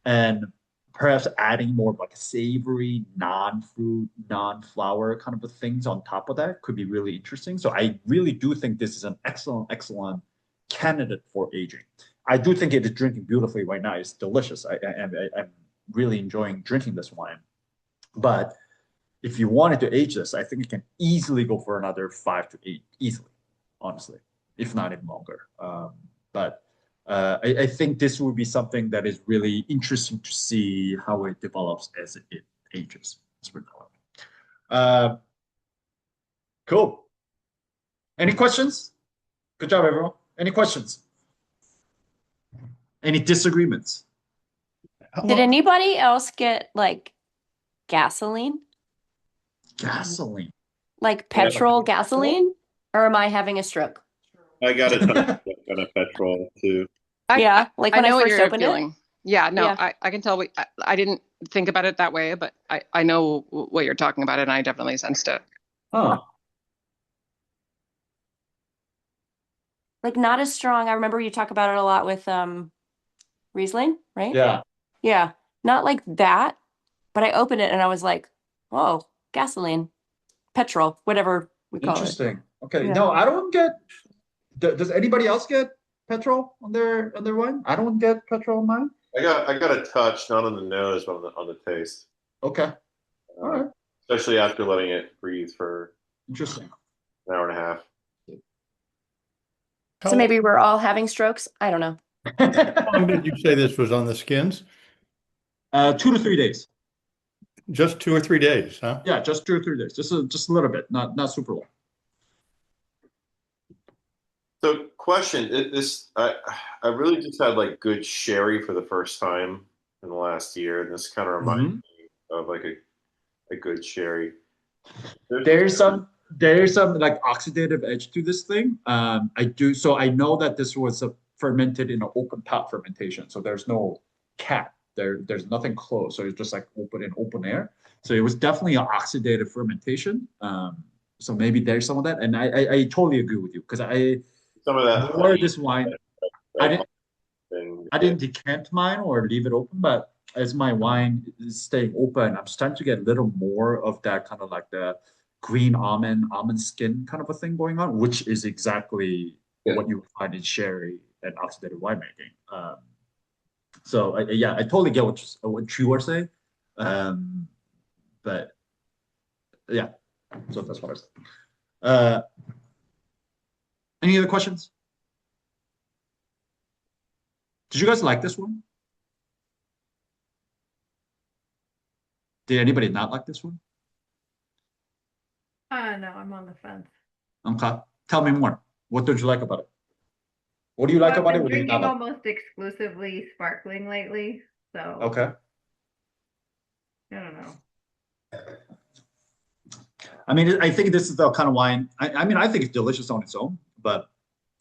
And perhaps adding more of like a savory, non-fruit, non-flower kind of a things on top of that could be really interesting. So I really do think this is an excellent candidate for aging. I do think it is drinking beautifully right now. It's delicious. I'm really enjoying drinking this wine. But if you wanted to age this, I think it can easily go for another 5 to 8, easily, honestly, if not even longer. But I think this would be something that is really interesting to see how it develops as it ages. Cool. Any questions? Good job, everyone. Any questions? Any disagreements? Did anybody else get like gasoline? Gasoline. Like petrol gasoline? Or am I having a stroke? I got a ton of petrol too. Yeah, like when I know what first you're opened feeling. Yeah, no, Yeah. I can tell. I didn't think about it that way, but I know what you're talking about, and I definitely sensed it. Oh, Like not as strong. I remember you talk about it a lot with Riesling, right? yeah. Yeah. Not like that, but I opened it and I was like, whoa, gasoline, petrol, whatever we call it. Interesting. Okay. Yeah. No, I don't get. Does anybody else get petrol on their wine? I don't get petrol on mine. I got a touch, not on the nose, but on the taste. Okay. All right. Especially after letting it breathe for Interesting. an hour and a half. So maybe we're all having strokes. I don't know. How long did you say this was on the skins? 2 to 3 days. Just 2 or 3 days, huh? Yeah, just 2 or 3 days. Just a little bit, not super long. So, question: I really just had like good sherry for the first time in the last year, and this kind of reminds me of like a good sherry. There's some like oxidative edge to this thing. So I know that this was fermented in an open top fermentation. So there's no cap. There's nothing closed. So it's just like open air. So it was definitely an oxidative fermentation. So maybe there's some of that. And I totally agree with you because some of that more this wine. that I didn't decant mine or leave it open, but as my wine is staying open, I'm starting to get a little more of that kind of like the green almond skin kind of a thing going on, which is exactly what you find in sherry and oxidative winemaking. So I totally get what you are saying, but yeah, so that's what I said. Any other questions? Did you guys like this one? Did anybody not like this one? No, I'm on the fence. Okay. Tell me more. What did you like about it? What do you like Well, about I've it? What been do you not drinking like? almost exclusively sparkling lately, so Okay. I don't know. I mean, I think this is the kind of wine. I mean, I think it's delicious on its own, but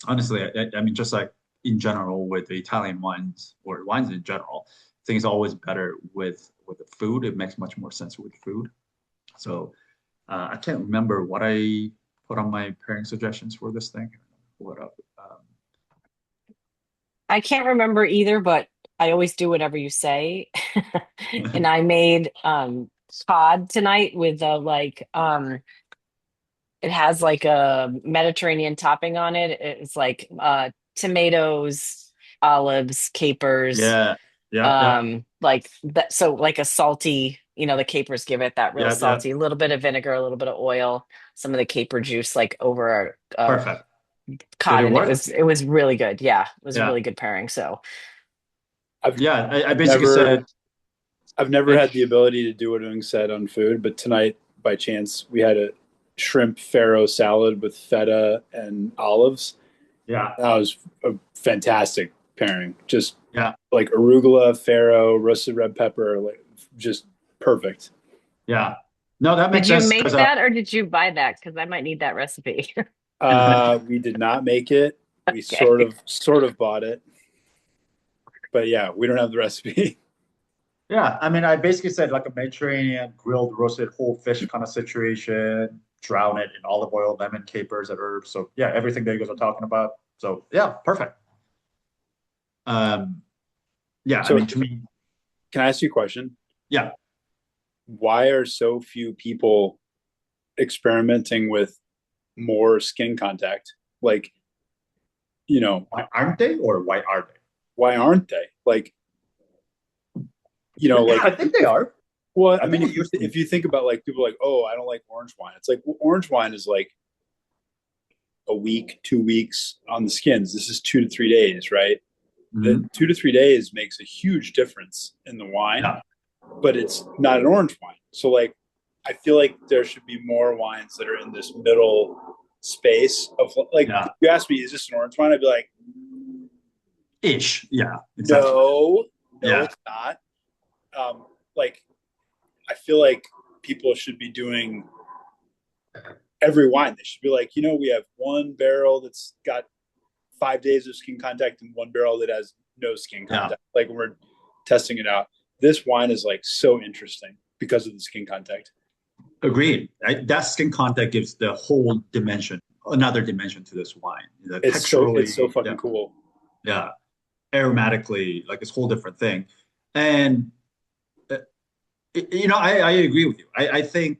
honestly, I mean, just like in general with the Italian wines or wines in general, I think it's always better with the food. It makes much more sense with food. So I can't remember what I put on my pairing suggestions for this thing. Pull it up. I can't remember either, but I always do whatever you say. And I made cod tonight with it has like a Mediterranean topping on it. It's like tomatoes, olives, capers, Yeah, yeah, like that. So like a salty, the capers give it that real yeah, yeah. salty, a little bit of vinegar, a little bit of oil, some of the caper juice, like over Perfect. Did cod, it and it work? was really good. Yeah, it was a Yeah, really good pairing. So yeah. I I've basically never said, I've never had the ability to do what Ung said on food, but tonight by chance we had a shrimp farro salad with feta and olives. yeah, That was a fantastic pairing. Just yeah, like arugula, farro, roasted red pepper, like just perfect. yeah. No, that did makes you sense make because that or did you buy that? Because I might need that recipe. We did not make it. We Okay. sort of bought it, but yeah, we don't have the recipe. yeah. I mean, I basically said like a Mediterranean grilled roasted whole fish kind of situation. Drown it in olive oil, lemon, capers, and herbs. So yeah, everything that you guys are talking about. So yeah, perfect. Um, yeah. I So mean, to me, can I ask you a question? yeah. Why are so few people experimenting with more skin contact? Like, Why aren't they, or why are they? why aren't they? Like, like, I think they are. well, I I mean, think it used to be. if you think about like people like, oh, I don't like orange wine. It's like, well, orange wine is like a week, 2 weeks on the skins. This is 2 to 3 days, right? The Mhm. 2 to 3 days makes a huge difference in the wine, Yeah. but it's not an orange wine. So like, I feel like there should be more wines that are in this middle space of like, Yeah. if you ask me, is this an orange wine? I'd be like, Ish. Yeah. Exactly. no, Yeah. it's not. Like, I feel like people should be doing every wine. They should be like, we have one barrel that's got 5 days of skin contact and one barrel that has no skin Yeah. contact. Like when we're testing it out, this wine is like so interesting because of the skin contact. Agreed. That skin contact gives the whole dimension, another dimension to this wine. It's so fucking cool. Yeah. Aromatically, like it's a whole different thing. And I agree with you. I think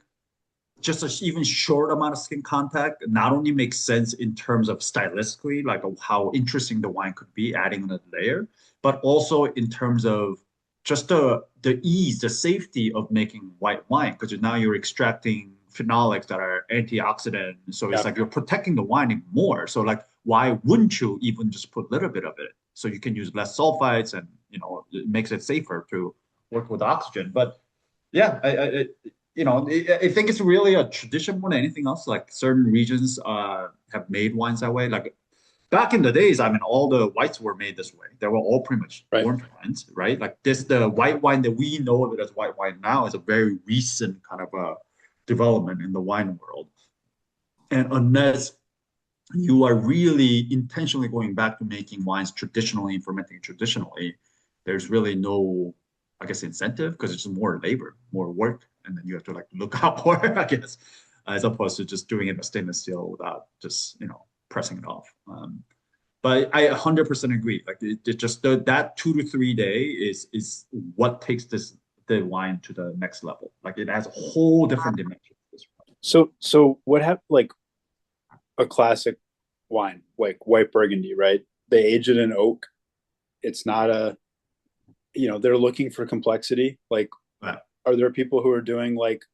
just an even short amount of skin contact not only makes sense in terms of stylistically, like how interesting the wine could be, adding another layer, but also in terms of just the ease, the safety of making white wine, because now you're extracting phenolics that are antioxidant. So it's like you're protecting the wine even more. So like, why wouldn't you even just put a little bit of it? So you can use less sulfites and, it makes it safer to work with oxygen. But yeah, I think it's really a tradition more than anything else. Like certain regions have made wines that way. Like back in the days, I mean, all the whites were made this way. They were all pretty much orange wines, right? Like the white wine that we know of it as white wine now is a very recent kind of a development in the wine world. And unless you are really intentionally going back to making wines traditionally and fermenting traditionally, there's really no, I guess, incentive because it's more labor, more work, and then you have to like look out for it, I guess, as opposed to just doing it in stainless steel without just pressing it off. But I 100% agree. Like it just that 2 to 3 day is what takes the wine to the next level. Like it has a whole different dimension. So what happened? Like a classic wine, like white Burgundy, right? They age it in oak. It's not they're looking for complexity. Like, are there people who are doing like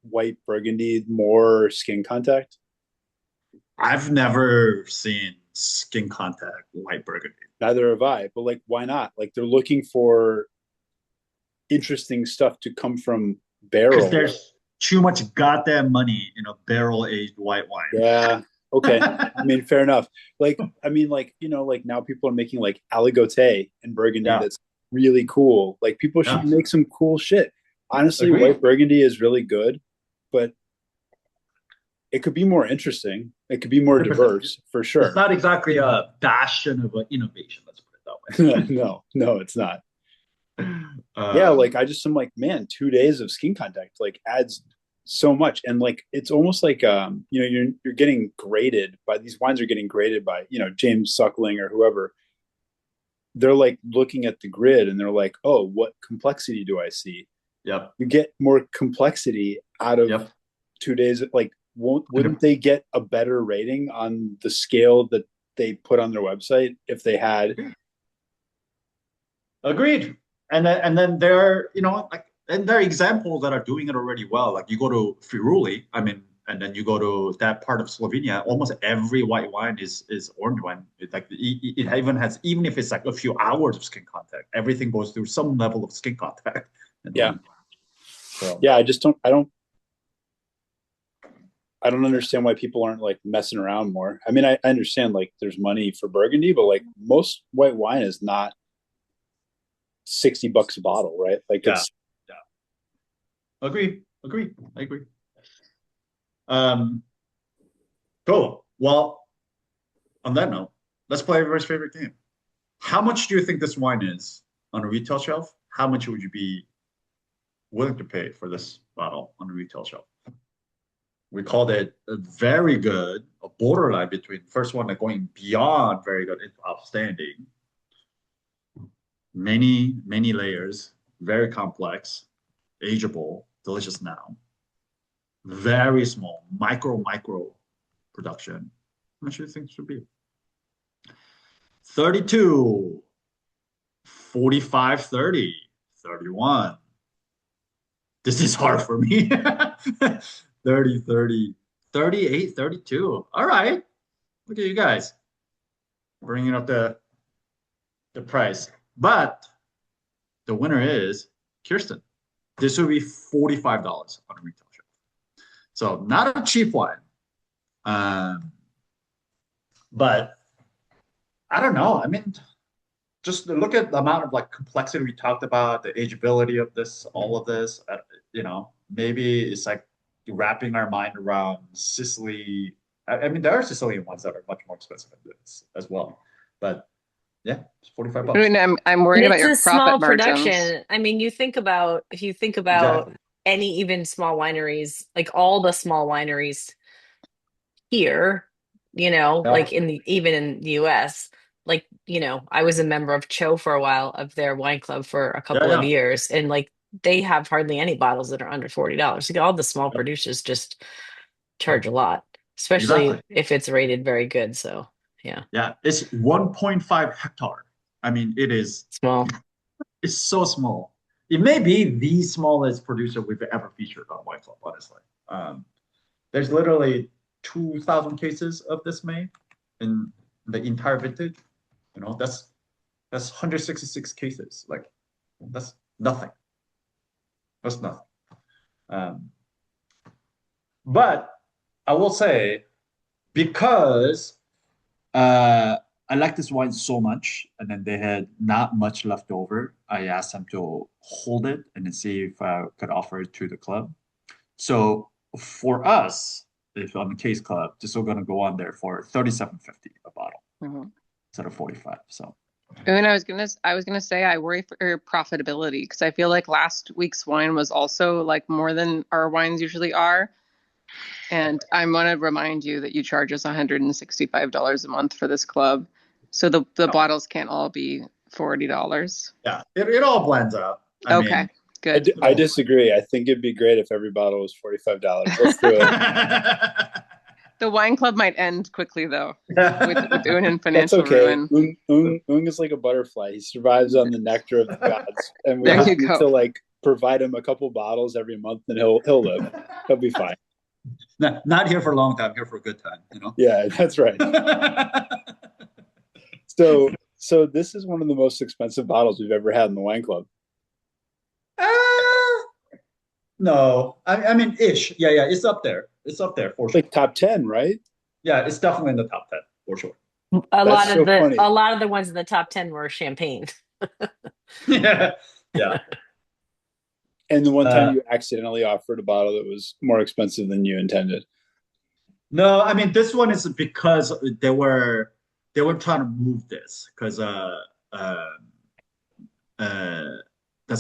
white Burgundy more skin contact? I've never seen skin contact white Burgundy. Neither have I, but like, why not? Like, they're looking for interesting stuff to come from barrel. Because there's too much goddamn money in a barrel-aged white wine. Yeah. Okay. I mean, fair enough. Like, I mean, like, like now people are making like aligoté in Burgundy that's really cool. Like people should make some cool shit. Honestly, white Burgundy is really good, but it could be more interesting. It could be more 100%. Diverse, for sure. It's not exactly a bastion of innovation, let's put it that way. No, it's not. Yeah, like I just am like, man, 2 days of skin contact like adds so much. And like it's almost like you're getting graded by these wines are getting graded by, James Suckling or whoever. They're like looking at the grid and they're like, oh, what complexity do I see? Yep. You get more complexity out of 2 days. Like, wouldn't they get a better rating on the scale that they put on their website if they had? Agreed. And then there are, and there are examples that are doing it already well. Like you go to Friuli, and then you go to that part of Slovenia, almost every white wine is orange wine. It's like it even has, even if it's like a few hours of skin contact, everything goes through some level of skin contact. I just don't. I don't understand why people aren't like messing around more. I mean, I understand like there's money for Burgundy, but like most white wine is not $60 a bottle, right? Like it's. Agree. I agree. Cool. Well, on that note, let's play everybody's favorite game. How much do you think this wine is on a retail shelf? How much would you be willing to pay for this bottle on a retail shelf? We called it a very good, a borderline between first one and going beyond very good into outstanding. Many layers, very complex, ageable, delicious now. Very small, micro production. How much do you think it should be? 32, 45, 30, 31. This is hard for me. 30, 30, 38, 32. All right. Look at you guys bringing up the price. But the winner is Kirsten. This would be $45 on a retail shelf. So not a cheap wine. But I don't know. I mean, just look at the amount of like complexity we talked about, the ageability of this, all of this. Maybe it's like wrapping our mind around Sicily. I mean, there are Sicilian ones that are much more expensive than this as well. But yeah, it's $45. I mean, I'm worried about your profit margins. Production. I mean, if you think about any even small wineries, like all the small wineries here, like even in the US, like, I was a member of Cho for a while, of their wine club for a couple of years, and like they have hardly any bottles that are under $40. Like all the small producers just charge a lot, especially if it's rated very good. So yeah, it's 1.5 hectare. I mean, it is small. It's so small. It may be the smallest producer we've ever featured on Wine Club, honestly. There's literally 2,000 cases of this made in the entire vintage. That's 166 cases. Like, that's nothing. That's nothing. But I will say, because I like this wine so much, and then they had not much left over, I asked them to hold it and then see if I could offer it to the club. So for us, if on the Case Club, this is going to go on there for $37.50 a bottle instead of 45. So. And I was gonna say I worry for your profitability, because I feel like last week's wine was also like more than our wines usually are. And I'm going to remind you that you charge us $165 a month for this club. So the bottles can't all be $40. Yeah, it all blends out. I mean, good. I disagree. I think it'd be great if every bottle was $45. Let's do it. The wine club might end quickly, though, with Un and financial ruin. Un is like a butterfly. He survives on the nectar of the gods. And we just need to like provide him a couple bottles every month, and he'll live. He'll be fine. Not here for a long time, here for a good time, Yeah, that's right. So this is one of the most expensive bottles we've ever had in the wine club. No, I mean, ish. Yeah, it's up there. It's up there for sure. Like top 10, right? Yeah, it's definitely in the top 10 for sure. A lot of the ones in the top 10 were champagne. yeah. And the one time you accidentally offered a bottle that was more expensive than you intended. No, I mean, this one is because they were trying to move this, because that's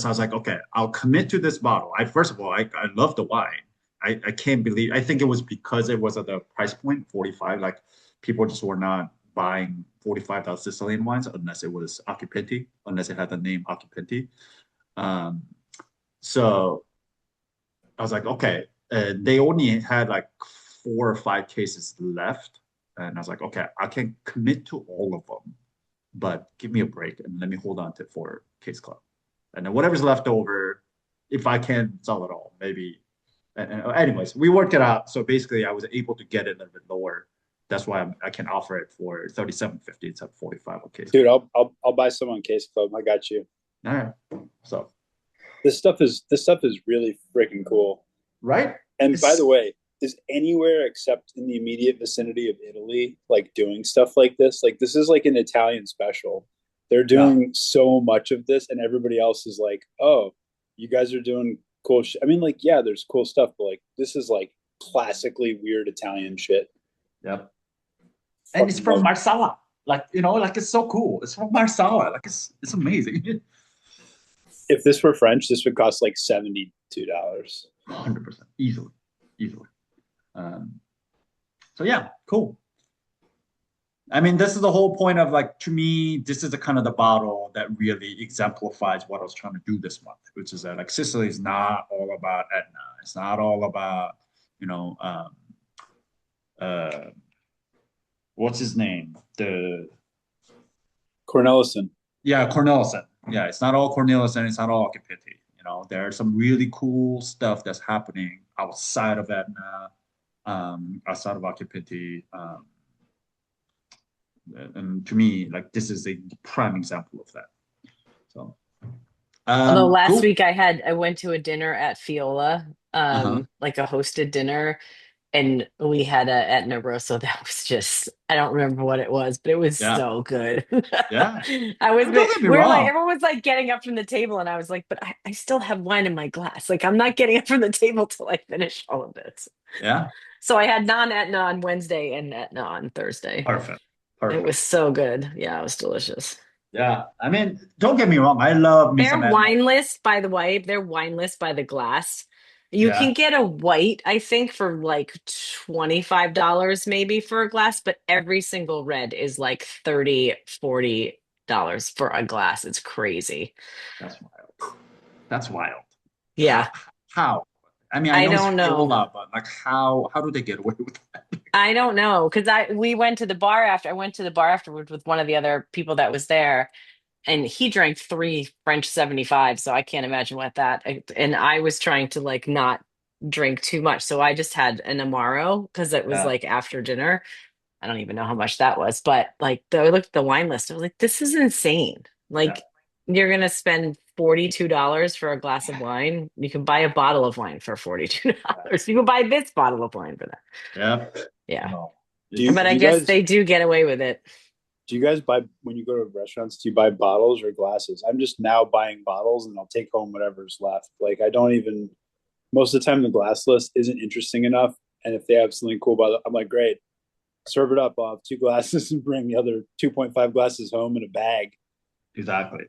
how I was like, okay, I'll commit to this bottle. First of all, I love the wine. I can't believe. I think it was because it was at the price point 45. Like people just were not buying $45 Sicilian wines unless it was Acquipenti, unless it had the name Acquipenti. So I was like, okay, they only had like 4 or 5 cases left. And I was like, okay, I can commit to all of them, but give me a break and let me hold on to it for Case Club. And then whatever's left over, if I can sell it all, maybe. And anyways, we worked it out. So basically, I was able to get it a little bit lower. That's why I can offer it for $37.50 instead of $45 a case. Dude, I'll buy some on Case Club. I got you. All right. So this stuff is really freaking cool, right? And by the way, is anywhere except in the immediate vicinity of Italy like doing stuff like this? Like this is like an Italian special. They're doing so much of this, and everybody else is like, "Oh, you guys are doing cool shit." I mean, like, yeah, there's cool stuff, but like, this is like classically weird Italian shit. Yep. And it's from Marsala. Like, like it's so cool. It's from Marsala. Like it's amazing. If this were French, this would cost like $72. 100%. Easily. So yeah, cool. I mean, this is the whole point of like, to me, this is the kind of the bottle that really exemplifies what I was trying to do this month, which is that like Sicily is not all about Etna. It's not all about, what's his name? The Cornelison. Yeah, Cornelison. Yeah, it's not all Cornelison. It's not all Acquipenti. There's some really cool stuff that's happening outside of Etna, outside of Acquipenti. And to me, like this is a prime example of that. So, although last cool. week I went to a dinner at Fiola, like a hosted dinner, and we had a Etna Rosso that was just, I don't remember what it was, but it was so good. Yeah. Don't get me wrong. Like, everyone was like getting up from the table, and I was like, but I still have wine in my glass. Like I'm not getting up from the table till I finish all of this. Yeah. So I had non-Etna on Wednesday and Etna on Thursday. Perfect. It was so good. Yeah, it was delicious. Yeah. I mean, don't get me wrong. I love me some Their Etna. wine list, by the way, their wine list by the glass. You can get a white, I think, for like $25 maybe for a glass, but every single red is like $30-$40 for a glass. It's crazy. That's wild. Yeah. How? I mean, I don't know, but like how do they get away with that? I don't know, because we went to the bar after. I went to the bar afterwards with one of the other people that was there, and he drank 3 French 75, so I can't imagine what that. And I was trying to like not drink too much, so I just had an Amaro because it was like after dinner. I don't even know how much that was, but like I looked at the wine list, I was like, this is insane. Like you're gonna spend $42 for a glass of wine. You can buy a bottle of wine for $42. You can buy this bottle of wine for that. Yeah. But I guess they do get away with it. Do you guys buy, when you go to restaurants, do you buy bottles or glasses? I'm just now buying bottles, and I'll take home whatever's left. Like I don't even, most of the time the glass list isn't interesting enough. And if they have something cool about it, I'm like, great, serve it up. I'll have 2 glasses and bring the other 2.5 glasses home in a bag. Exactly.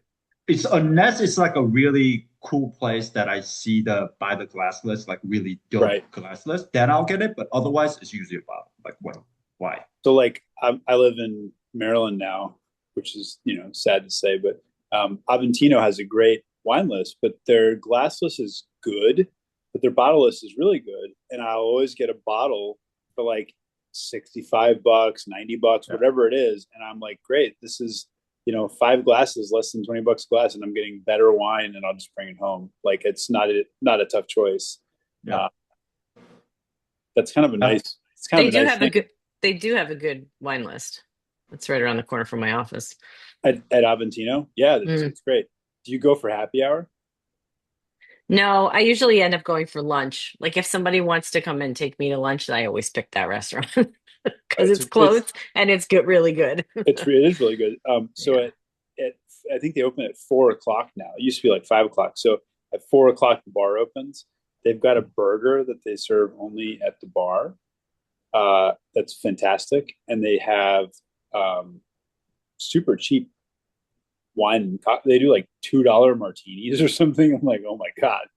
It's unless it's like a really cool place that I see buy the glass list, like really dope glass list, then I'll get it. But otherwise, it's usually a bottle. Like, what? Why? So, like, I live in Maryland now, which is sad to say, but Aventino has a great wine list, but their glass list is good, but their bottle list is really good, and I'll always get a bottle for like $65, $90, whatever it is, and I'm like, great, this is 5 glasses, less than $20 a glass, and I'm getting better wine, and I'll just bring it home. Like it's not a tough choice. Yeah, that's kind of a nice. It's kind of a nice thing. They do have a good wine list. It's right around the corner from my office. At Aventino, yeah, it's great. Do you go for happy hour? No, I usually end up going for lunch. Like if somebody wants to come and take me to lunch, I always pick that restaurant because it's close and it's good, really good. It is really good. So I think they open at 4:00 now. It used to be like 5:00. So at 4:00 the bar opens. They've got a burger that they serve only at the bar. That's fantastic, and they have super cheap wine. They do like $2 martinis or something. I'm like, oh my god!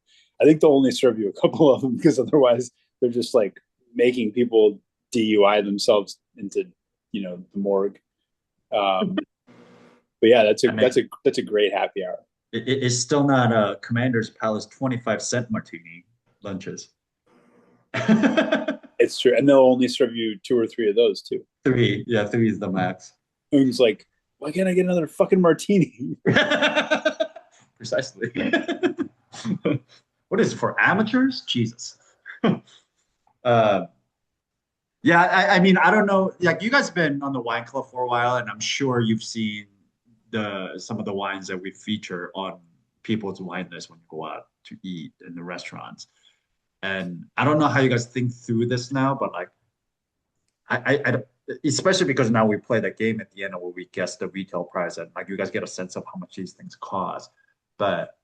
I think they'll only serve you a couple of them because otherwise they're just like making people DUI themselves into, the morgue. But yeah, that's a great happy hour. It's still not a Commander's Palace 25-cent martini lunches. It's true, and they'll only serve you 2 or 3 of those too. 3, yeah, 3 is the max. It's like, why can't I get another fucking martini? Precisely. What is it, for amateurs? Jesus. Yeah, I mean, I don't know. Like, you guys have been on the wine club for a while, and I'm sure you've seen some of the wines that we feature on people's wine list when you go out to eat in the restaurants. And I don't know how you guys think through this now, but like, I especially because now we play the game at the end where we guess the retail price, and like you guys get a sense of how much these things cost. But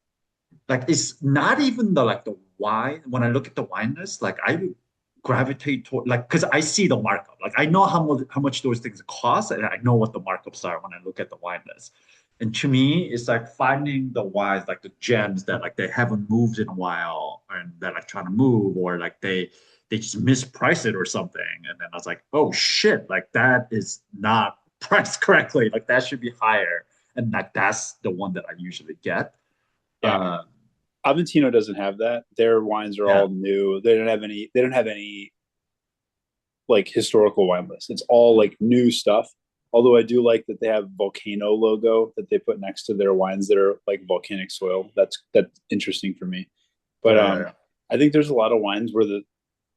like, it's not even the wine. When I look at the wine list, like I gravitate toward, like, because I see the markup. Like, I know how much those things cost, and I know what the markups are when I look at the wine list. And to me, it's like finding the wines, like the gems that like they haven't moved in a while, and they're like trying to move, or like they just misprice it or something. And then I was like, oh shit, like that is not priced correctly. Like that should be higher. And like that's the one that I usually get. Yeah. Aventino doesn't have that. Their wines are all new. They don't have any like historical wine lists. It's all like new stuff. Although I do like that they have volcano logo that they put next to their wines that are like volcanic soil. That's interesting for me. But I think there's a lot of wines where the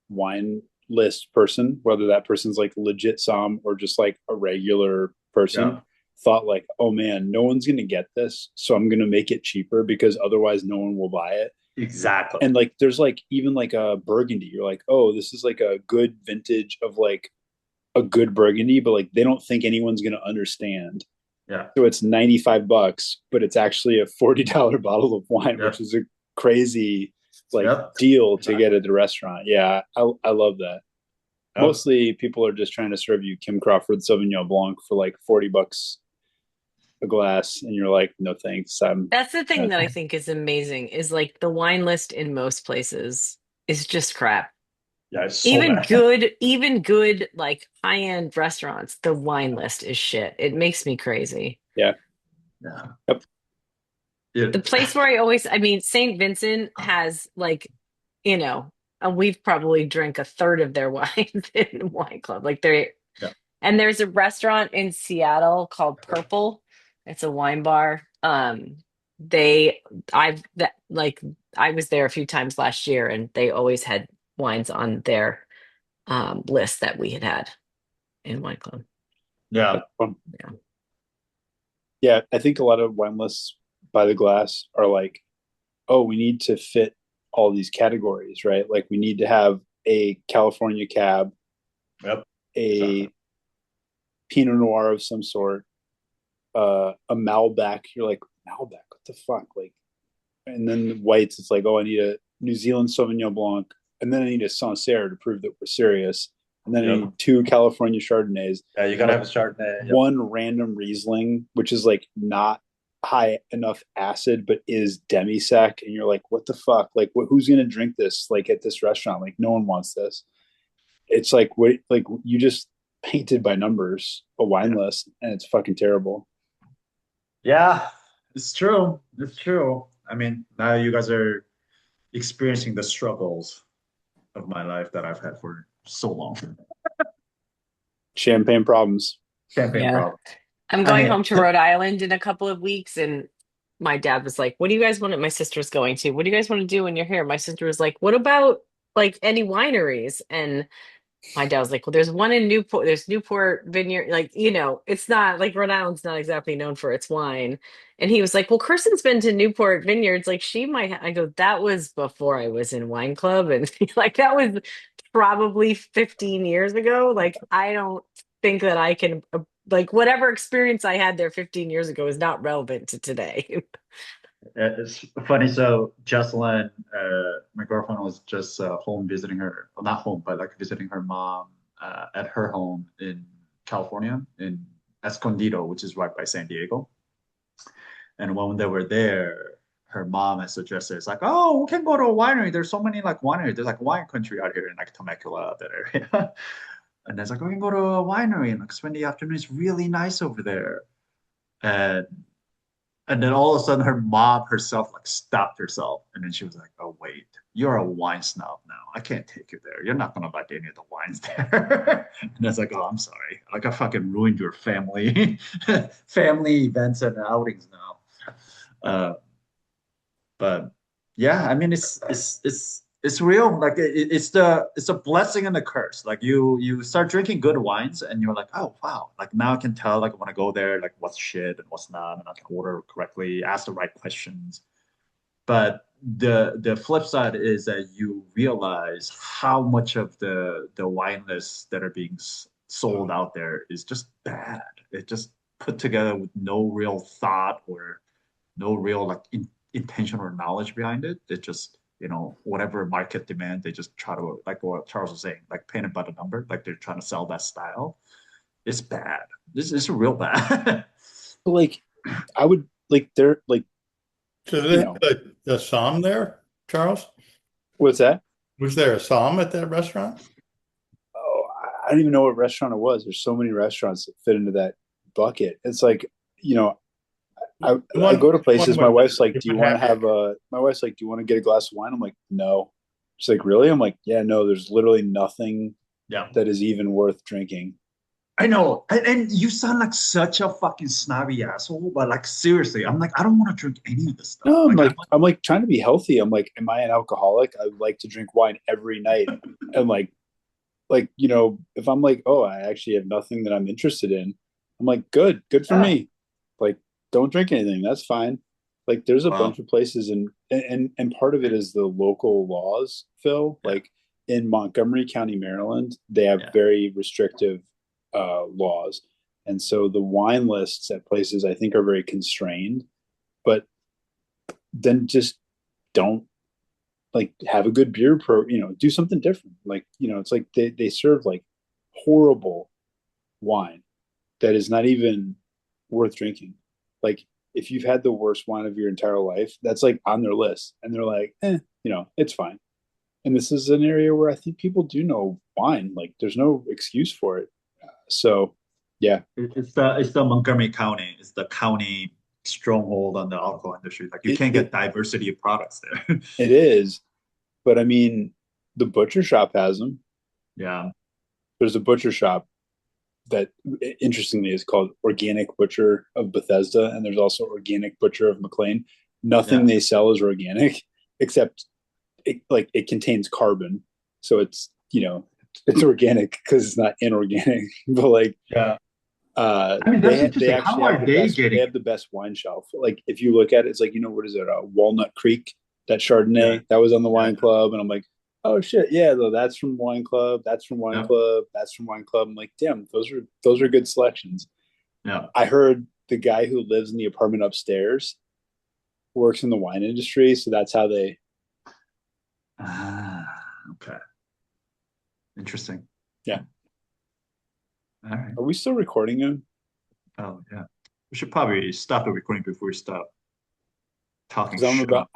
wine list person, whether that person's like legit som or just like a regular person, thought like, oh man, no one's gonna get this, so I'm gonna make it cheaper because otherwise no one will buy it. Exactly. And like there's like even like a Burgundy, you're like, oh, this is like a good vintage of like a good Burgundy, but like they don't think anyone's gonna understand. Yeah. So it's $95, but it's actually a $40 bottle of wine, which is a crazy like deal to get at the restaurant. Yeah, I love that. Mostly people are just trying to serve you Kim Crawford Sauvignon Blanc for like $40 a glass, and you're like, no thanks. That's the thing that I think is amazing is like the wine list in most places is just crap. Yeah, it's so even bad. even good like high-end restaurants, the wine list is shit. It makes me crazy. Yeah. Yep. The place where I mean, St. Vincent has like, we've probably drank a third of their wines in the wine club. Like and there's a restaurant in Seattle called Purple. It's a wine bar. I was there a few times last year, and they always had wines on their list that we had in wine club. Yeah. Yeah, I think a lot of wine lists by the glass are like, oh, we need to fit all these categories, right? Like we need to have a California Cab, a Pinot Noir of some sort, a Malbec. You're like, Malbec, what the fuck? Like, and then the whites, it's like, oh, I need a New Zealand Sauvignon Blanc, and then I need a Sancerre to prove that we're serious, and then I need 2 California Chardonnays. Yeah, you gotta have a Chardonnay. One random Riesling, which is like not high enough acid but is demi-sec, and you're like, what the fuck? Like, who's gonna drink this like at this restaurant? Like, no one wants this. It's like, what, like you just painted by numbers a wine list, and it's fucking terrible. Yeah, it's true. It's true. I mean, now you guys are experiencing the struggles of my life that I've had for so long. Champagne problems. Champagne problems. I'm going home to Rhode Island in a couple of weeks, and my dad was like, what do you guys want? My sister's going to. What do you guys want to do when you're here? My sister was like, what about like any wineries? And my dad was like, well, there's one in Newport. There's Newport Vineyard. Like, it's not like Rhode Island's not exactly known for its wine. And he was like, well, Kirsten's been to Newport Vineyards. Like, she might. I go, that was before I was in wine club. And like, that was probably 15 years ago. Like, I don't think that I can, like, whatever experience I had there 15 years ago is not relevant to today. It's funny. So Jocelyn, my girlfriend, was just home visiting her, well, not home, but like visiting her mom at her home in California, in Escondido, which is right by San Diego. And when they were there, her mom has suggested, it's like, oh, we can go to a winery. There's so many like wineries. There's like wine country out here in like Temecula, that area. And it's like, we can go to a winery and like spend the afternoon. It's really nice over there. And then all of a sudden her mom herself like stopped herself. And then she was like, oh, wait, you're a wine snob now. I can't take you there. You're not going to like any of the wines there. And I was like, oh, I'm sorry. Like I fucking ruined your family, family events and outings now. But yeah, I mean, it's real. Like it's a blessing and a curse. Like you start drinking good wines and you're like, oh wow, like now I can tell like when I go there, like what's shit and what's not, and I can order correctly, ask the right questions. But the flip side is that you realize how much of the wine lists that are being sold out there is just bad. It just put together with no real thought or no real like intention or knowledge behind it. It just, whatever market demand, they just try to, like what Charles was saying, like paint it by the number, like they're trying to sell that style. It's bad. This is real bad. Like, I would like they're like. So they have a Somme there, Charles? What's that? Was there a Somme at that restaurant? Oh, I don't even know what restaurant it was. There's so many restaurants that fit into that bucket. It's like, I go to places. My wife's like, "Do you want to have a?" My wife's like, "Do you want to get a glass of wine?" I'm like, "No." She's like, "Really?" I'm like, "Yeah, no. There's literally nothing that is even worth drinking." I know, and you sound like such a fucking snobby asshole, but like seriously, I'm like, I don't want to drink any of this stuff. No, I'm like trying to be healthy. I'm like, am I an alcoholic? I would like to drink wine every night, and like if I'm like, oh, I actually have nothing that I'm interested in, I'm like, good for me. Like, don't drink anything. That's fine. Like, there's a bunch of places, and part of it is the local laws, Phil. Yeah. Like in Montgomery County, Maryland, they have very restrictive laws, and so the wine lists at places I think are very constrained. But then just don't like have a good beer do something different. Like it's like they serve like horrible wine that is not even worth drinking. Like if you've had the worst wine of your entire life, that's like on their list, and they're like, it's fine. And this is an area where I think people do know wine. Like there's no excuse for it. So, yeah, it's the Montgomery County. It's the county stronghold on the alcohol industry. Like you can't get diversity of products there. It is, but I mean, the butcher shop has them. Yeah, there's a butcher shop that interestingly is called Organic Butcher of Bethesda, and there's also Organic Butcher of McLean. Nothing they sell is organic, except it contains carbon, so it's it's organic because it's not inorganic. But I mean, they actually how are they getting? They have the best wine shelf. Like if you look at it, it's like what is it? Walnut Creek, that Chardonnay that was on the Wine Club, and I'm like, oh shit, yeah, though that's from Wine Club, that's from Wine Club, that's from Wine Club. I'm like, damn, those are good selections. Yeah, I heard the guy who lives in the apartment upstairs works in the wine industry, so that's how they. Okay. Interesting. Yeah. All right. Are we still recording him? Oh yeah. We should probably stop the recording before we stop talking shit. I'm about